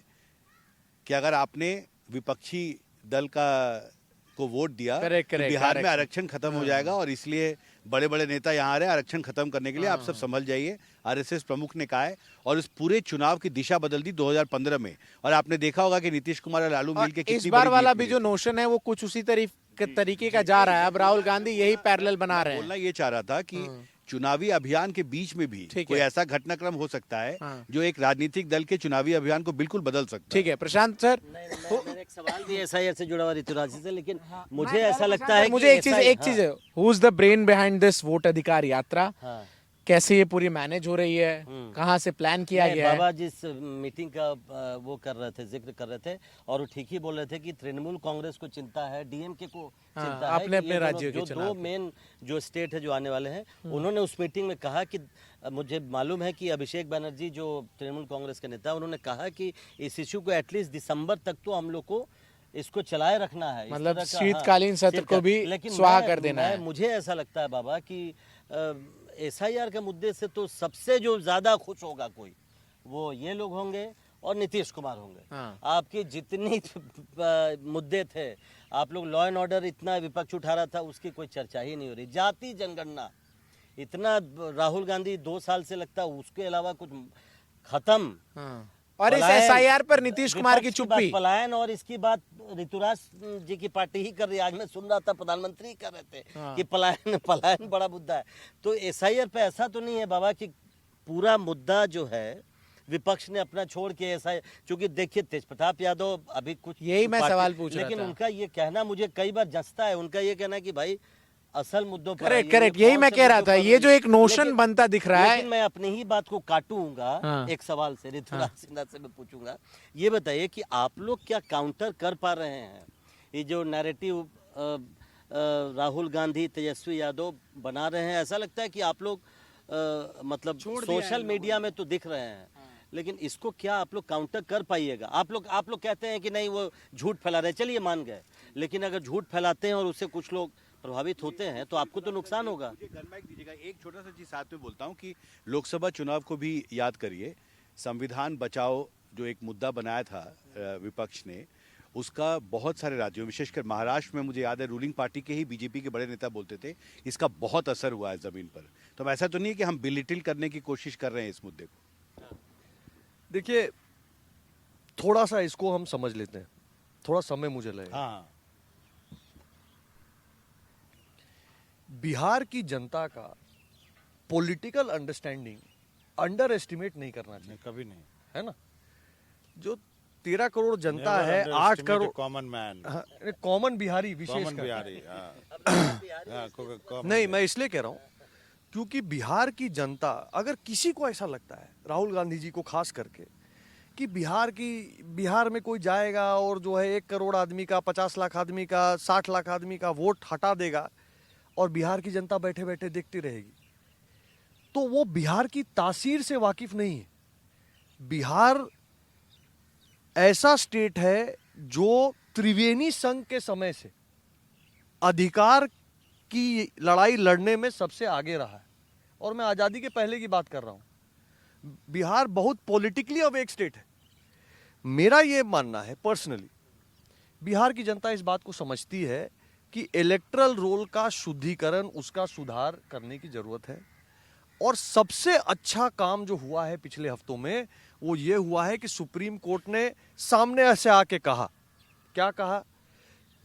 कि अगर आपने विपक्षी दल को वोट दिया तो बिहार में आरक्षण खत्म हो जाएगा, और इसलिए बड़े बड़े नेता यहाँ आ रहे हैं आरक्षण खत्म करने के लिए, आप सब संभल जाइए, आरएसएस प्रमुख ने कहा है। और इस पूरे चुनाव की दिशा बदल दी 2015 में। और आपने देखा होगा कि नीतीश कुमार और लालू मिलकर इस बार वाला भी जो नोशन है वो कुछ उसी तरीके का जा रहा है। अब राहुल गांधी यही पैरेलल बना रहे हैं। बोलना ये चाह रहा था कि चुनावी अभियान के बीच में भी कोई ऐसा घटनाक्रम हो सकता है जो एक राजनीतिक दल के चुनावी अभियान को बिल्कुल बदल सकता है। ठीक है प्रशांत सर, मेरा एक सवाल भी एसआईआर से जुड़ा हुआ ऋतुराज से, लेकिन मुझे ऐसा लगता है मुझे एक चीज है, who is the brain behind this vote अधिकार यात्रा? कैसे ये पूरी मैनेज हो रही है, कहाँ से प्लान किया गया है? बाबा जिस मीटिंग का वो कर रहे थे, जिक्र कर रहे थे, और वो ठीक ही बोल रहे थे कि तृणमूल कांग्रेस को चिंता है, डीएमके को चिंता है, अपने राज्यों के जो दो मेन जो स्टेट है जो आने वाले हैं, उन्होंने उस मीटिंग में कहा कि मुझे मालूम है कि अभिषेक बनर्जी जो तृणमूल कांग्रेस के नेता, उन्होंने कहा कि इस इश्यू को एटलीस्ट दिसंबर तक तो हम लोग को इसको चलाए रखना है, मतलब शीतकालीन सत्र को भी स्वाहा कर देना है। मुझे ऐसा लगता है बाबा कि एसआईआर के मुद्दे से तो सबसे जो ज्यादा खुश होगा कोई, वो ये लोग होंगे और नीतीश कुमार होंगे। आपके जितनी मुद्दे थे, आप लोग लॉ एंड ऑर्डर इतना विपक्ष उठा रहा था, उसकी कोई चर्चा ही नहीं हो रही। जाति जनगणना इतना राहुल गांधी 2 साल से लगता है, उसके अलावा कुछ खत्म। और इस एसआईआर पर नीतीश कुमार की चुप्पी, पलायन, और इसकी बात ऋतुराज जी की पार्टी ही कर रही है। आज मैं सुन रहा था प्रधानमंत्री कर रहे थे कि पलायन बड़ा मुद्दा है। तो एसआईआर पे ऐसा तो नहीं है बाबा कि पूरा मुद्दा जो है विपक्ष ने अपना छोड़ के ऐसा, क्योंकि देखिए तेज प्रताप यादव अभी कुछ यही मैं सवाल पूछ रहा था, लेकिन उनका ये कहना मुझे कई बार जंचता है। उनका ये कहना है कि भाई असल मुद्दों पर करेक्ट यही मैं कह रहा था, ये जो एक नोशन बनता दिख रहा है। लेकिन मैं अपनी ही बात को काटूंगा एक सवाल से, ऋतुराज सिन्हा से मैं पूछूंगा, ये बताइए कि आप लोग क्या काउंटर कर पा रहे हैं ये जो नैरेटिव राहुल गांधी तेजस्वी यादव बना रहे हैं? ऐसा लगता है कि आप लोग मतलब सोशल मीडिया में तो दिख रहे हैं, लेकिन इसको क्या आप लोग काउंटर कर पाइएगा? आप लोग कहते हैं कि नहीं वो झूठ फैला रहे, चलिए मान गए, लेकिन अगर झूठ फैलाते हैं और उससे कुछ लोग प्रभावित होते हैं तो आपको तो नुकसान होगा। दीजिएगा एक छोटा सा चीज साथ में बोलता हूं कि लोकसभा चुनाव को भी याद करिए, संविधान बचाओ जो एक मुद्दा बनाया था विपक्ष ने, उसका बहुत सारे राज्यों, विशेषकर महाराष्ट्र में मुझे याद है रूलिंग पार्टी के ही बीजेपी के बड़े नेता बोलते थे इसका बहुत असर हुआ है ज़मीन पर। तो ऐसा तो नहीं है कि हम बिलिटिल करने की कोशिश कर रहे हैं इस मुद्दे को। देखिए, थोड़ा सा इसको हम समझ लेते हैं, थोड़ा समय मुझे लगेगा। हाँ, बिहार की जनता का पॉलिटिकल अंडरस्टैंडिंग अंडर एस्टिमेट नहीं करना चाहिए, कभी नहीं। है ना। जो 13 करोड़ जनता है, 8 crore common man, common Bihari विशेष कॉमन बिहारी। नहीं, मैं इसलिए कह रहा हूं क्योंकि बिहार की जनता, अगर किसी को ऐसा लगता है, राहुल गांधी जी को खास करके, कि बिहार में कोई जाएगा और जो है 1 करोड़ आदमी का, 50 लाख आदमी का, 60 लाख आदमी का वोट हटा देगा और बिहार की जनता बैठे बैठे देखती रहेगी, तो वो बिहार की तासीर से वाकिफ नहीं है। बिहार ऐसा स्टेट है जो त्रिवेणी संघ के समय से अधिकार की लड़ाई लड़ने में सबसे आगे रहा है, और मैं आजादी के पहले की बात कर रहा हूं। बिहार बहुत पॉलिटिकली अवेक स्टेट है। मेरा यह मानना है पर्सनली, बिहार की जनता इस बात को समझती है कि इलेक्टरल रोल का शुद्धिकरण, उसका सुधार करने की जरूरत है। और सबसे अच्छा काम जो हुआ है पिछले हफ्तों में, वो ये हुआ है कि सुप्रीम कोर्ट ने सामने से आके कहा, क्या कहा,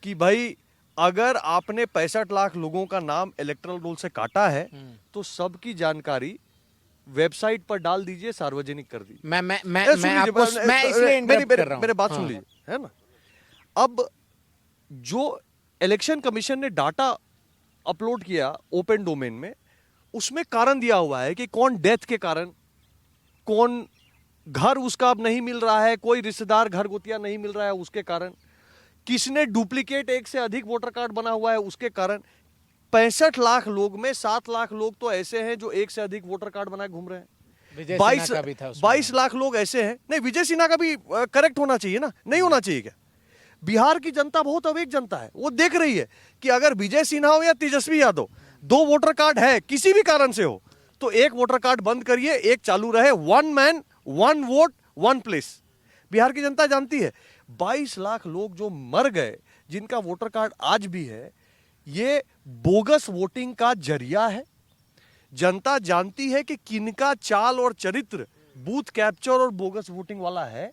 कि भाई अगर आपने 65 लाख लोगों का नाम इलेक्टरल रोल से काटा है तो सबकी जानकारी वेबसाइट पर डाल दीजिए, सार्वजनिक कर दीजिए। मैं इसलिए इंटरप्ट कर रहा हूं। मेरे बात सुन लीजिए, है ना। अब जो इलेक्शन कमीशन ने डाटा अपलोड किया ओपन डोमेन में, उसमें कारण दिया हुआ है कि कौन डेथ के कारण, कौन घर उसका अब नहीं मिल रहा है, कोई रिश्तेदार घर गोतिया नहीं मिल रहा है उसके कारण, किसने डुप्लीकेट 1 से अधिक वोटर कार्ड बना हुआ है उसके कारण। 65 लाख लोग में 7 लाख लोग तो ऐसे हैं जो 1 से अधिक वोटर कार्ड बनाए घूम रहे हैं। 22 लाख लोग ऐसे हैं, नहीं विजय सिन्हा का भी करेक्ट होना चाहिए ना, नहीं होना चाहिए क्या। बिहार की जनता बहुत अवेक जनता है, वो देख रही है कि अगर विजय सिन्हा हो या तेजस्वी यादव, 2 वोटर कार्ड है किसी भी कारण से हो, तो 1 वोटर कार्ड बंद करिए, 1 चालू रहे। 1 मैन 1 वोट 1 प्लेस। बिहार की जनता जानती है। 22 लाख लोग जो मर गए, जिनका वोटर कार्ड आज भी है, ये बोगस वोटिंग का जरिया है। जनता जानती है कि किनका चाल और चरित्र बूथ कैप्चर और बोगस वोटिंग वाला है।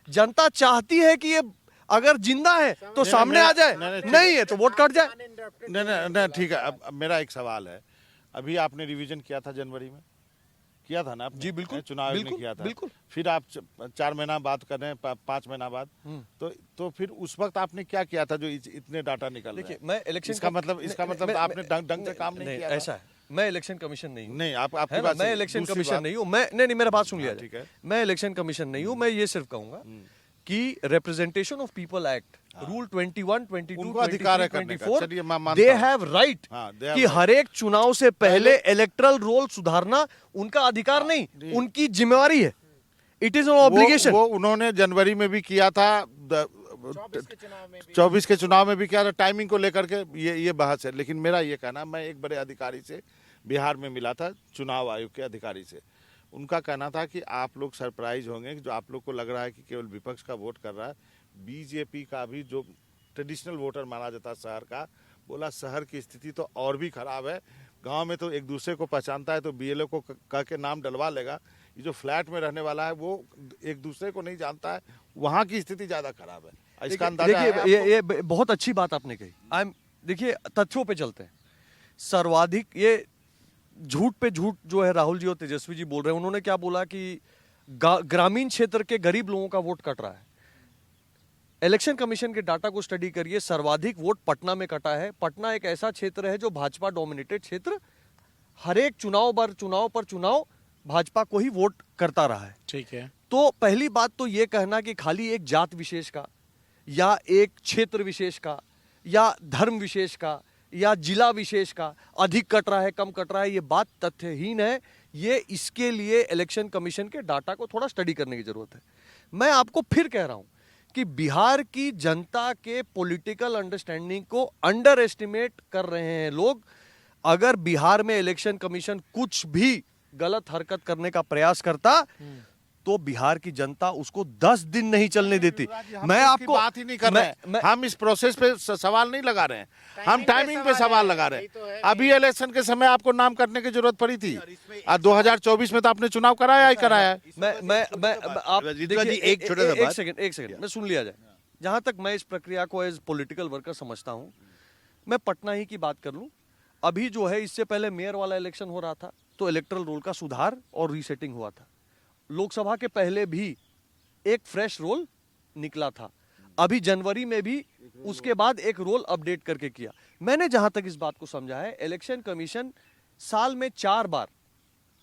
जनता चाहती है कि ये अगर जिंदा है तो सामने आ जाए, नहीं है तो वोट कट जाए। नहीं, ठीक है। अब मेरा एक सवाल है, अभी आपने रिवीजन किया था जनवरी में, किया था ना आपने? जी बिल्कुल, चुनाव में किया था बिल्कुल। फिर आप 4 महीना बाद कर रहे हैं, 5 महीना बाद, तो फिर उस वक्त आपने क्या किया था जो इतने डाटा निकल रहे हैं? देखिए, मैं इलेक्शन इसका मतलब आपने ढंग से काम नहीं किया। ऐसा है, मैं इलेक्शन कमीशन नहीं हूं। नहीं, आपकी बात, मैं इलेक्शन कमीशन नहीं हूं। मैं नहीं, मेरा बात सुन लिया। ठीक है, मैं इलेक्शन कमीशन नहीं हूं। मैं ये सिर्फ कहूंगा कि representation of people act rule 21, 22, उनको अधिकार है करने का। चलिए, मैं मानता दे हूं। हैव राइट they have कि right। हर एक चुनाव से पहले इलेक्टरल रोल सुधारना उनका अधिकार नहीं, उनकी जिम्मेवारी है। It is an obligation. वो उन्होंने जनवरी में भी किया था, 24 के चुनाव में भी किया था। टाइमिंग को लेकर के ये बहस है। लेकिन मेरा ये कहना, मैं एक बड़े अधिकारी से बिहार में मिला था, चुनाव आयोग के अधिकारी से। उनका कहना था कि आप लोग सरप्राइज होंगे कि जो आप लोग को लग रहा है कि केवल विपक्ष का वोट कर रहा है, बीजेपी का भी जो ट्रेडिशनल वोटर माना जाता है शहर का, बोला शहर की स्थिति तो और भी खराब है। गांव में तो एक दूसरे को पहचानता है तो बीएलओ को कह के नाम डलवा लेगा, ये जो फ्लैट में रहने वाला है वो एक दूसरे को नहीं जानता है, वहाँ की स्थिति ज्यादा खराब है। इसका अंदाजा है देखिए, ये बहुत अच्छी बात आपने कही। देखिए, तथ्यों पे चलते हैं। सर्वाधिक ये झूठ पे झूठ जो है राहुल जी और तेजस्वी जी बोल रहे हैं। उन्होंने क्या बोला कि ग्रामीण क्षेत्र के गरीब लोगों का वोट कट रहा है। इलेक्शन कमीशन के डाटा को स्टडी करिए, सर्वाधिक वोट पटना में कटा है। पटना एक ऐसा क्षेत्र है जो भाजपा डोमिनेटेड क्षेत्र, हर एक चुनाव पर चुनाव भाजपा को ही वोट करता रहा है। ठीक है। तो पहली बात तो ये कहना कि खाली एक जात विशेष का या एक क्षेत्र विशेष का या धर्म विशेष का या जिला विशेष का अधिक कट रहा है, कम कट रहा है, ये बात तथ्यहीन है। ये इसके लिए इलेक्शन कमीशन के डाटा को थोड़ा स्टडी करने की जरूरत है। मैं आपको फिर कह रहा हूं कि बिहार की जनता के पॉलिटिकल अंडरस्टैंडिंग को अंडर एस्टिमेट कर रहे हैं लोग। अगर बिहार में इलेक्शन कमीशन कुछ भी गलत हरकत करने का प्रयास करता तो बिहार की जनता उसको 10 दिन नहीं चलने देती। हम मैं इसकी आपको बात ही नहीं कर रहे हैं। हम इस प्रोसेस पे सवाल नहीं लगा रहे हैं, हम टाइमिंग पे सवाल लगा रहे हैं। अभी इलेक्शन के समय आपको नाम करने की जरूरत पड़ी थी, 2024 में तो आपने चुनाव कराया ही कराया है। आप ऋतुराज जी, देखिए, एक छोटा सा बात। एक सेकंड मैं सुन लिया जाए। जहां तक मैं इस प्रक्रिया को एज पॉलिटिकल वर्कर समझता हूं, मैं पटना ही की बात कर लूं। अभी जो है, इससे पहले मेयर वाला इलेक्शन हो रहा था तो इलेक्टरल रोल का सुधार और रीसेटिंग हुआ था। लोकसभा के पहले भी एक फ्रेश रोल निकला था। अभी जनवरी में भी उसके बाद एक रोल अपडेट करके किया। मैंने जहां तक इस बात को समझा है, इलेक्शन कमीशन साल में 4 बार,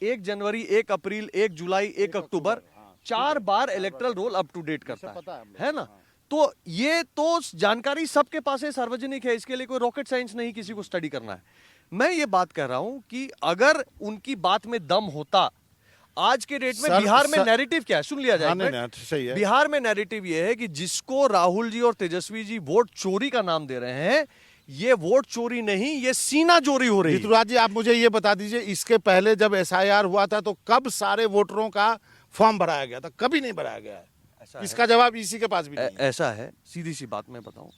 1 जनवरी, 1 अप्रैल, 1 जुलाई, 1 अक्टूबर, 4 बार electoral roll up to date करता है ना। तो ये तो जानकारी सबके पास है, सार्वजनिक है, इसके लिए कोई रॉकेट साइंस नहीं किसी को स्टडी करना है। मैं ये बात कह रहा हूं कि अगर उनकी बात में दम होता, आज के डेट में बिहार में नैरेटिव क्या है, सुन लिया जाए। सही है। बिहार में नैरेटिव ये है कि जिसको राहुल जी और तेजस्वी जी वोट चोरी का नाम दे रहे हैं, ये वोट चोरी नहीं, ये सीना चोरी हो रही है। ऋतुराज जी, आप मुझे ये बता दीजिए, इसके पहले जब SIR हुआ था तो कब सारे वोटरों का फॉर्म भराया गया था? कभी नहीं भराया गया है। इसका जवाब इसी के पास भी नहीं है। ऐसा है, सीधी सी बात मैं बताऊं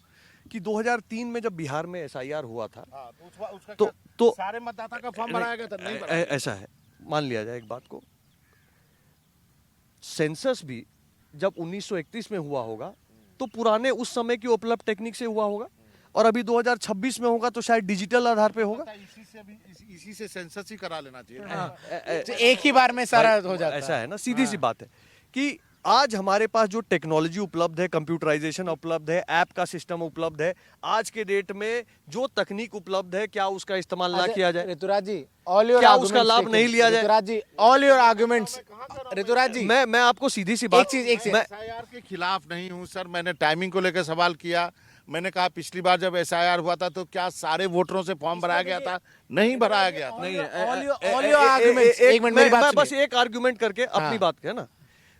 कि 2003 में जब बिहार में SIR हुआ था, तो सारे मतदाता का फॉर्म भराया गया था? नहीं भराया। ऐसा है, मान लिया जाए एक बात को, सेंसस भी जब 1931 में हुआ होगा तो पुराने उस समय की उपलब्ध टेक्निक से हुआ होगा, और अभी 2026 में होगा तो शायद डिजिटल आधार पे होगा। इसी से सेंसस ही करा लेना चाहिए। तो एक ही बार में सारा हो जाता है। ऐसा है ना, सीधी सी बात है कि आज हमारे पास जो टेक्नोलॉजी उपलब्ध है, कंप्यूटराइजेशन उपलब्ध है, ऐप का सिस्टम उपलब्ध है, आज के डेट में जो तकनीक उपलब्ध है, क्या उसका इस्तेमाल ना किया जाए? ऋतुराज जी, ऑल योर क्या उसका लाभ नहीं लिया जाए? ऋतुराज जी, ऑल योर आर्गुमेंट्स। ऋतुराज जी, मैं आपको सीधी सी बात, एक चीज SIR के खिलाफ नहीं हूं सर। मैंने टाइमिंग को लेकर सवाल किया। मैंने कहा पिछली बार जब SIR हुआ था तो क्या सारे वोटरों से फॉर्म भराया गया था? नहीं भराया गया था। नहीं ऑल योर आर्गुमेंट्स। एक मिनट मेरी बात मैं बस सुनिए। एक आर्गुमेंट करके अपनी बात है ना।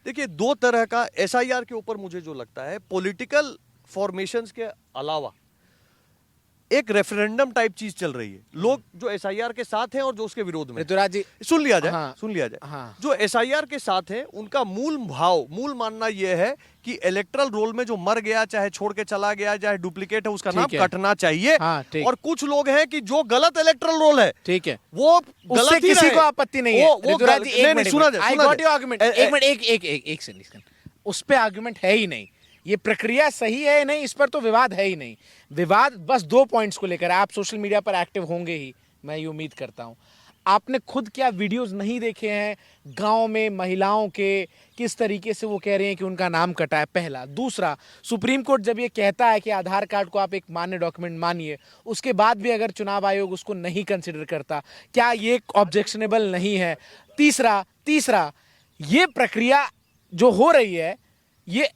देखिए, 2 तरह का SIR के ऊपर मुझे जो लगता है, पॉलिटिकल फॉर्मेशंस के अलावा एक रेफरेंडम टाइप चीज चल रही है। लोग जो SIR के साथ हैं और जो उसके विरोध में। ऋतुराज जी, सुन लिया जाए, हाँ, सुन लिया जाए। हाँ। जो SIR के साथ हैं, उनका मूल मानना यह है कि इलेक्टरल रोल में जो मर गया, चाहे छोड़ के चला गया, चाहे डुप्लीकेट है, उसका नाम कटना चाहिए। हाँ, ठीक। और कुछ लोग हैं कि जो गलत इलेक्टरल रोल है, ठीक है, वो उससे गलत ही किसी रहे। को आपत्ति नहीं है। ऋतुराज जी, एक मिनट, सुना जाए, आई सुना गॉट योर जाए। आर्गुमेंट। एक मिनट, एक सेकंड, उस पे आर्गुमेंट है ही नहीं। ये प्रक्रिया सही है नहीं, इस पर तो विवाद है ही नहीं। विवाद बस 2 पॉइंट्स को लेकर। आप सोशल मीडिया पर एक्टिव होंगे ही, मैं ये उम्मीद करता हूं। आपने खुद क्या वीडियोस नहीं देखे हैं गांव में महिलाओं के, किस तरीके से वो कह रहे हैं कि उनका नाम कटा है? पहला। दूसरा, सुप्रीम कोर्ट जब ये कहता है कि आधार कार्ड को आप एक मान्य डॉक्यूमेंट मानिए, उसके बाद भी अगर चुनाव आयोग उसको नहीं कंसिडर करता, क्या ये ऑब्जेक्शनेबल नहीं है? तीसरा, ये प्रक्रिया जो हो रही है, ये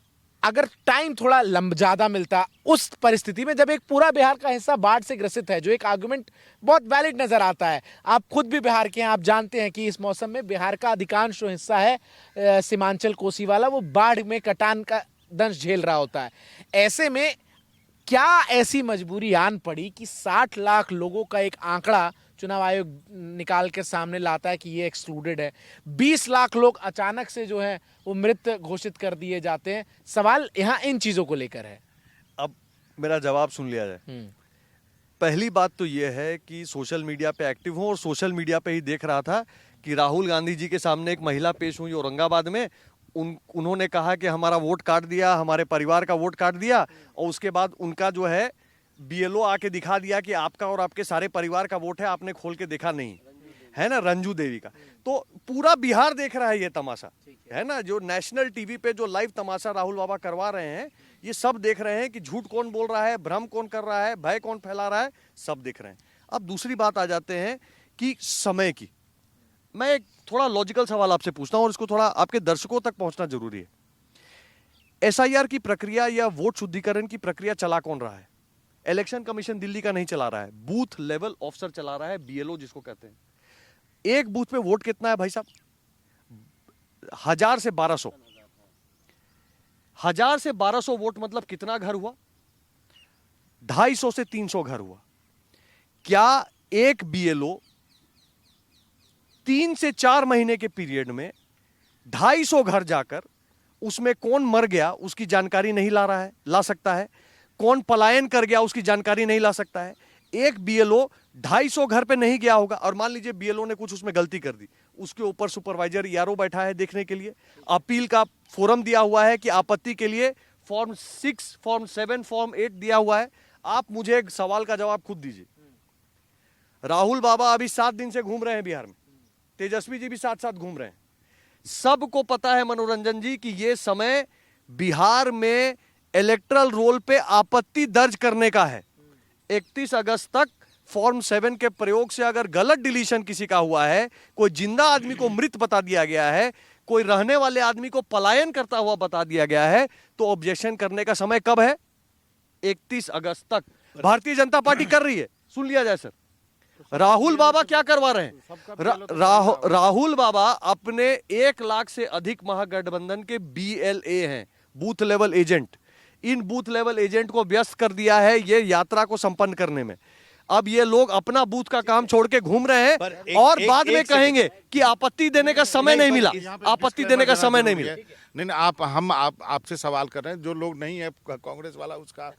अगर टाइम थोड़ा ज्यादा मिलता, उस परिस्थिति में जब एक पूरा बिहार का हिस्सा बाढ़ से ग्रसित है, जो एक आर्गुमेंट बहुत वैलिड नजर आता है। आप खुद भी बिहार के हैं, आप जानते हैं कि इस मौसम में बिहार का अधिकांश जो हिस्सा है सीमांचल कोसी वाला, वो बाढ़ में कटान का दंश झेल रहा होता है। ऐसे में क्या ऐसी मजबूरी आन पड़ी कि 60 लाख लोगों का एक आंकड़ा चुनाव आयोग निकाल के सामने लाता है कि ये एक्सक्लूडेड है? 20 लाख लोग अचानक से जो है वो मृत घोषित कर दिए जाते हैं। सवाल यहाँ इन चीजों को लेकर है। अब मेरा जवाब सुन लिया जाए। पहली बात तो यह है कि सोशल मीडिया पे एक्टिव हूं, और सोशल मीडिया पे ही देख रहा था कि राहुल गांधी जी के सामने एक महिला पेश हुई औरंगाबाद में। उन्होंने कहा कि हमारा वोट काट दिया, हमारे परिवार का वोट काट दिया, और उसके बाद उनका जो है BLO आके दिखा दिया कि आपका और आपके सारे परिवार का वोट है, आपने खोल के देखा नहीं है ना, रंजू देवी का। तो पूरा बिहार देख रहा है ये तमाशा, है ना। जो नेशनल टीवी पे जो लाइव तमाशा राहुल बाबा करवा रहे हैं, ये सब देख रहे हैं कि झूठ कौन बोल रहा है, भ्रम कौन कर रहा है, भय कौन फैला रहा है, सब देख रहे हैं। अब दूसरी बात आ जाते हैं कि समय की। मैं एक थोड़ा लॉजिकल सवाल आपसे पूछता हूं, और इसको थोड़ा आपके दर्शकों तक पहुंचना जरूरी है। SIR की प्रक्रिया या वोट शुद्धिकरण की प्रक्रिया चला कौन रहा है? इलेक्शन कमीशन दिल्ली का नहीं चला रहा है, बूथ लेवल ऑफिसर चला रहा है, BLO जिसको कहते हैं। एक बूथ पे वोट कितना है भाई साहब? 1000 से 1200। 1000 से 1200 वोट मतलब कितना घर हुआ? 250 से 300 घर हुआ। क्या एक BLO 3 से 4 महीने के पीरियड में 250 घर जाकर उसमें कौन मर गया उसकी जानकारी नहीं ला सकता है, कौन पलायन कर गया उसकी जानकारी नहीं ला सकता है। एक बीएलओ 250 घर पे नहीं गया होगा, और मान लीजिए बीएलओ ने कुछ उसमें गलती कर दी, उसके ऊपर सुपरवाइजर यारो बैठा है देखने के लिए, अपील का फोरम दिया हुआ है कि आपत्ति के लिए फॉर्म 6, फॉर्म 7, फॉर्म 8 दिया हुआ है। आप मुझे एक सवाल का जवाब खुद दीजिए। राहुल बाबा अभी 7 दिन से घूम रहे हैं बिहार में, तेजस्वी जी भी साथ साथ घूम रहे हैं। सबको पता है मनोरंजन जी कि यह समय बिहार में इलेक्टरल रोल पे आपत्ति दर्ज करने का है। 31 अगस्त तक फॉर्म 7 के प्रयोग से अगर गलत डिलीशन किसी का हुआ है, कोई जिंदा आदमी को मृत बता दिया गया है, कोई रहने वाले आदमी को पलायन करता हुआ बता दिया गया है, तो ऑब्जेक्शन करने का समय कब है? 31 अगस्त तक। भारतीय जनता पार्टी कर रही है, सुन लिया जाए सर। राहुल बाबा क्या करवा रहे हैं? राहुल बाबा अपने 1 लाख से अधिक महागठबंधन के BLA हैं, बूथ लेवल एजेंट। इन बूथ लेवल एजेंट को व्यस्त कर दिया है ये यात्रा को संपन्न करने में। अब ये लोग अपना बूथ का काम छोड़ के घूम रहे हैं और बाद में कहेंगे कि आपत्ति देने का समय नहीं मिला, आपत्ति देने का समय नहीं मिला। नहीं, हम आपसे सवाल कर रहे हैं, जो लोग नहीं है कांग्रेस वाला उसका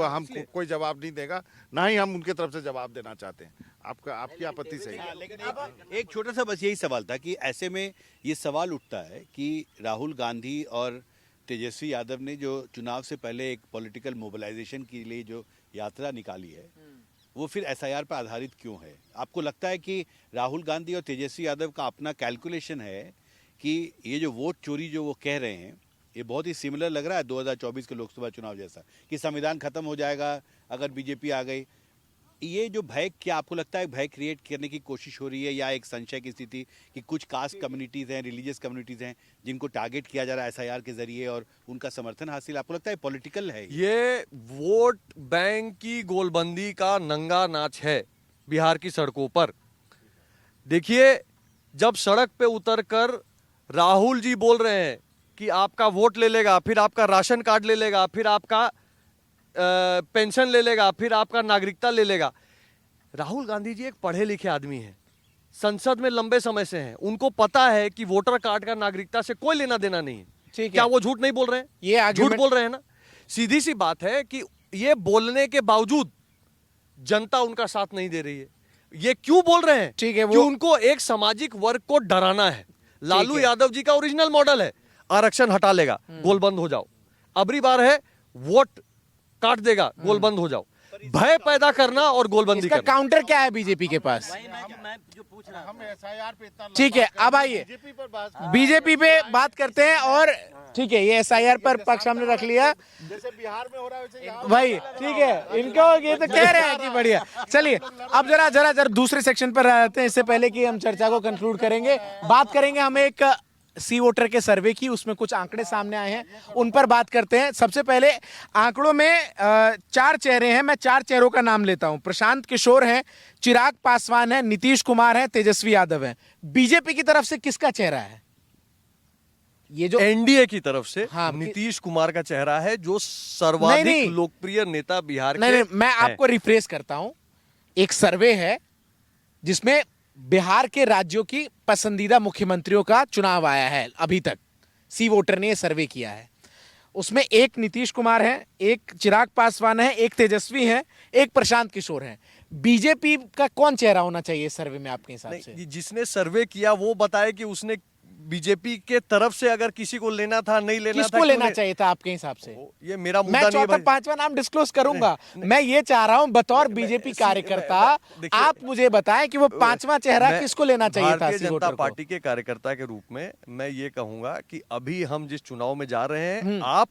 हम कोई जवाब नहीं देगा, ना ही हम उनके तरफ से जवाब देना चाहते हैं। आपकी आपत्ति सही है। लेकिन एक छोटा सा बस यही सवाल था कि ऐसे में ये सवाल उठता है कि राहुल गांधी और तेजस्वी यादव ने जो चुनाव से पहले एक पॉलिटिकल मोबिलाइजेशन के लिए जो यात्रा निकाली है, वो फिर एसआईआर पर आधारित क्यों है? आपको लगता है कि राहुल गांधी और तेजस्वी यादव का अपना कैलकुलेशन है कि ये जो वोट चोरी जो वो कह रहे हैं, ये बहुत ही सिमिलर लग रहा है 2024 के लोकसभा चुनाव जैसा, कि संविधान खत्म हो जाएगा अगर बीजेपी आ गई? ये जो भय, क्या आपको लगता है भय क्रिएट करने की कोशिश हो रही है, या एक संशय की स्थिति कि कुछ कास्ट कम्युनिटीज हैं, रिलीजियस कम्युनिटीज हैं जिनको टारगेट किया जा रहा है एसआईआर के जरिए और उनका समर्थन हासिल, आपको लगता है पॉलिटिकल है? ये वोट बैंक की गोलबंदी का नंगा नाच है बिहार की सड़कों पर। देखिए, जब सड़क पे उतरकर राहुल जी बोल रहे हैं कि आपका वोट ले लेगा, फिर आपका राशन कार्ड ले लेगा, फिर आपका पेंशन ले लेगा, फिर आपका नागरिकता ले लेगा। राहुल गांधी जी एक पढ़े लिखे आदमी हैं, संसद में लंबे समय से हैं, उनको पता है कि वोटर कार्ड का नागरिकता से कोई लेना देना नहीं है। ठीक है। क्या वो झूठ नहीं बोल रहे हैं? ये झूठ बोल रहे हैं ना। सीधी सी बात है कि ये बोलने के बावजूद जनता उनका साथ नहीं दे रही है। ये क्यों बोल रहे हैं? ठीक है, कि उनको एक सामाजिक वर्ग को डराना है। लालू यादव जी का ओरिजिनल मॉडल है, आरक्षण हटा लेगा, गोल बंद हो जाओ। अबरी बार है वोट काट देगा, गोल बंद हो जाओ। भय पैदा करना और गोलबंदी करना। काउंटर क्या है बीजेपी के पास? मैं जो पूछ रहा हम एसआईआर पे इतना ठीक है, अब आइए बीजेपी पे बात करते हैं। और ठीक है, ये एसआईआर पर पक्ष हमने रख लिया, जैसे बिहार में हो रहा है वैसे भाई ठीक है, इनको ये तो कह रहे हैं कि बढ़िया। चलिए अब जरा दूसरे सेक्शन पर आते हैं। इससे पहले कि हम चर्चा को कंक्लूड करेंगे, बात करेंगे हम एक सी वोटर के सर्वे की, उसमें कुछ आंकड़े सामने आए हैं, उन पर बात करते हैं। सबसे पहले आंकड़ों में 4 चेहरे हैं, मैं 4 चेहरों का नाम लेता हूं। प्रशांत किशोर हैं, चिराग पासवान है, नीतीश कुमार है, तेजस्वी यादव है। बीजेपी की तरफ से किसका चेहरा है? ये जो एनडीए की तरफ से हाँ, नीतीश कुमार का चेहरा है, जो सर्वाधिक लोकप्रिय नेता बिहार नहीं, के मैं आपको रिफ्रेश करता हूं। एक सर्वे है जिसमें बिहार के राज्यों की पसंदीदा मुख्यमंत्रियों का चुनाव आया है अभी तक। सी वोटर ने यह सर्वे किया है। उसमें एक नीतीश कुमार है, एक चिराग पासवान है, एक तेजस्वी है, एक प्रशांत किशोर है। बीजेपी का कौन चेहरा होना चाहिए सर्वे में आपके हिसाब से? जिसने सर्वे किया वो बताए कि उसने बीजेपी के तरफ से अगर किसी को लेना था, नहीं लेना था, किसको लेना चाहिए था आपके हिसाब से? ये मेरा मुद्दा मैं नहीं है चौथा भाई। 5वां नाम डिस्क्लोज करूंगा। मैं ये चाह रहा हूं बतौर बीजेपी कार्यकर्ता, आप मुझे बताएं कि वो 5वां चेहरा किसको लेना चाहिए था? भारतीय जनता पार्टी के कार्यकर्ता के रूप में मैं ये कहूंगा कि अभी हम जिस चुनाव में जा रहे हैं, आप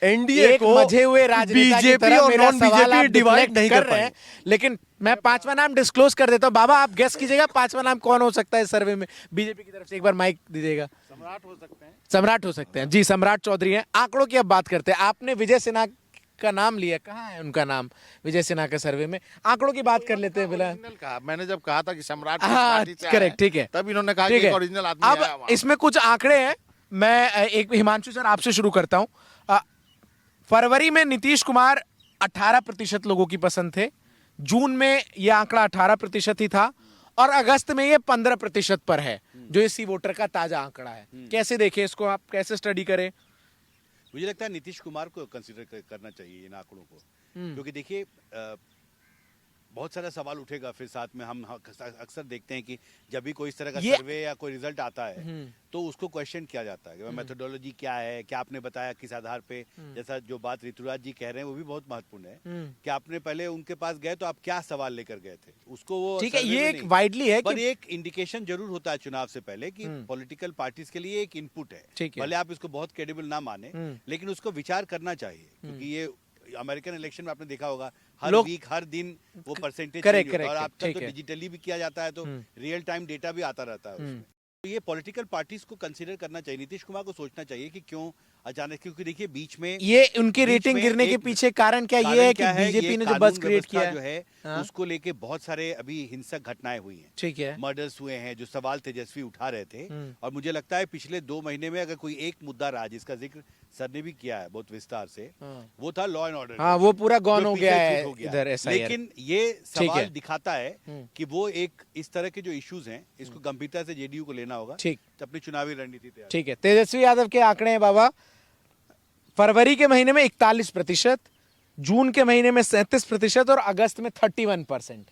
एनडीए को मजे हुए राजनेता की बीजेपी तरह और मेरा नॉन सवाल आप बीजेपी डिवाइड नहीं कर रहे हैं। पाएंगे। लेकिन मैं 5वां नाम डिस्क्लोज कर देता हूं। बाबा आप गेस कीजिएगा 5वां नाम कौन हो सकता है सर्वे में बीजेपी की तरफ से? एक बार माइक दीजिएगा। सम्राट हो सकते हैं। सम्राट हो सकते हैं जी, सम्राट चौधरी हैं। आंकड़ों की अब बात करते हैं। आपने विजय सिन्हा का नाम लिया, कहाँ है उनका नाम विजय सिन्हा के सर्वे में? आंकड़ों की बात कर लेते हैं फिलहाल। कहा मैंने जब कहा था कि सम्राट हाँ करेक्ट, ठीक है, तब इन्होंने कहा ठीक कि है। ओरिजिनल आदमी आया अब वहाँ। इसमें कुछ आंकड़े हैं। मैं एक हिमांशु सर आपसे शुरू करता हूं। फरवरी में नीतीश कुमार 18% लोगों की पसंद थे, जून में यह आंकड़ा 18% ही था, और अगस्त में ये 15% पर है, जो इसी वोटर का ताजा आंकड़ा है। कैसे देखें इसको, आप कैसे स्टडी करें? मुझे लगता है नीतीश कुमार को कंसीडर करना चाहिए इन आंकड़ों को, क्योंकि देखिए बहुत सारा सवाल उठेगा फिर साथ में। हम अक्सर देखते हैं कि जब भी कोई इस तरह का सर्वे या कोई रिजल्ट आता है तो उसको क्वेश्चन किया जाता है कि मेथोडोलॉजी क्या है, क्या आपने बताया, किस आधार पे। जैसा जो बात ऋतुराज जी कह रहे हैं वो भी बहुत महत्वपूर्ण है कि आपने पहले उनके पास गए तो आप क्या सवाल लेकर गए थे, उसको वो ठीक है, survey ये में एक नहीं। वाइडली है पर कि एक इंडिकेशन जरूर होता है चुनाव से पहले कि पॉलिटिकल पार्टीज के लिए एक इनपुट है। ठीक है। भले आप इसको बहुत क्रेडिबल ना माने, लेकिन उसको विचार करना चाहिए, क्योंकि ये अमेरिकन इलेक्शन में आपने देखा होगा हर लोग- वीक हर दिन वो परसेंटेज करेक्ट, चेंज होता है, और करेक्ट, अब तक ठीक तो है। डिजिटली भी किया जाता है, तो रियल टाइम डेटा भी आता रहता है उसमें। तो ये पॉलिटिकल पार्टीज को कंसीडर करना चाहिए, नीतीश कुमार को सोचना चाहिए कि क्यों अचानक, क्योंकि देखिए बीच में ये उनकी बीच रेटिंग में गिरने के एक पीछे कारण क्या ये कारण है कि क्या है, बीजेपी ये ने जो कानून बस क्रिएट व्यवस्था किया जो है हाँ? उसको लेके बहुत सारे अभी हिंसक घटनाएं हुई हैं, ठीक है। मर्डर्स हुए हैं, जो सवाल तेजस्वी उठा रहे थे। और मुझे लगता है पिछले 2 महीने में अगर कोई एक मुद्दा रहा जिसका जिक्र सर ने भी किया है बहुत विस्तार से, वो था लॉ एंड ऑर्डर। हाँ, वो पूरा गॉन जो हो पीछे गया छूट है हो गया। इधर SIR। लेकिन ये सवाल है। दिखाता है कि वो एक इस तरह के जो इश्यूज हैं इसको गंभीरता से जेडीयू को लेना होगा, ठीक। अपनी चुनावी रणनीति तैयार। ठीक है, तेजस्वी यादव के आंकड़े हैं बाबा। फरवरी के महीने में 41%, जून के महीने में 37% और अगस्त में 31%।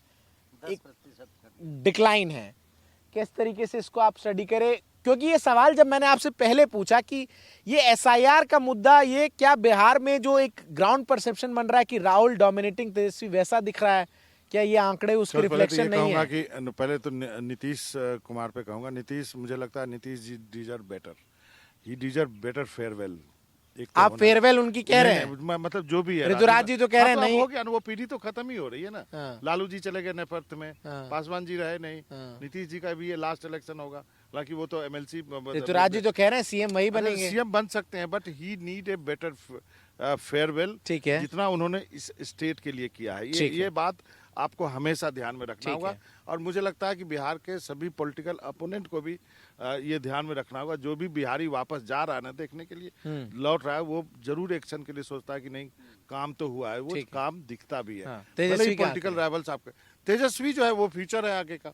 10% डिक्लाइन है। किस तरीके से इसको आप स्टडी करें, क्योंकि ये सवाल जब मैंने आपसे पहले पूछा कि ये SIR का मुद्दा, ये क्या बिहार में जो एक ग्राउंड परसेप्शन बन रहा है कि राहुल डोमिनेटिंग तेजस्वी, वैसा दिख रहा है क्या? ये आंकड़े उसके सर, पहले तो ये रिफ्लेक्शन नहीं कहूंगा है? कि पहले तो नीतीश कुमार पे कहूंगा, नीतीश, मुझे लगता है नीतीश जी डिजर्व बेटर, ही डिजर्व बेटर फेयरवेल। आप फेयरवेल उनकी कह रहे हैं? मतलब जो भी है, ऋतुराज जी तो कह रहे हैं हाँ, नहीं। हो गया ना, वो पीढ़ी तो खत्म ही हो रही है ना। हाँ। लालू जी चले गए नेपथ्य में, हाँ। पासवान जी रहे नहीं, हाँ। नीतीश जी का भी ये लास्ट इलेक्शन होगा, हालांकि वो तो MLC ऋतुराज जी तो कह रहे हैं सीएम वही बनेंगे। सीएम बन सकते हैं, but he need a better farewell, ठीक है। जितना उन्होंने इस स्टेट के लिए किया है। ठीक है। ये बात आपको हमेशा ध्यान में रखना ठीक होगा। है। और मुझे लगता है कि बिहार के सभी पॉलिटिकल अपोनेंट को भी ये ध्यान में रखना होगा, जो भी बिहारी वापस जा रहा है ना देखने के लिए, लौट रहा है, वो जरूर एक्शन के लिए सोचता है कि नहीं काम तो हुआ है, वो ठीक है। काम दिखता भी है। हाँ, तेजस्वी के पॉलिटिकल हाथ में। राइवल्स आपके, तेजस्वी जो है वो फ्यूचर है आगे का।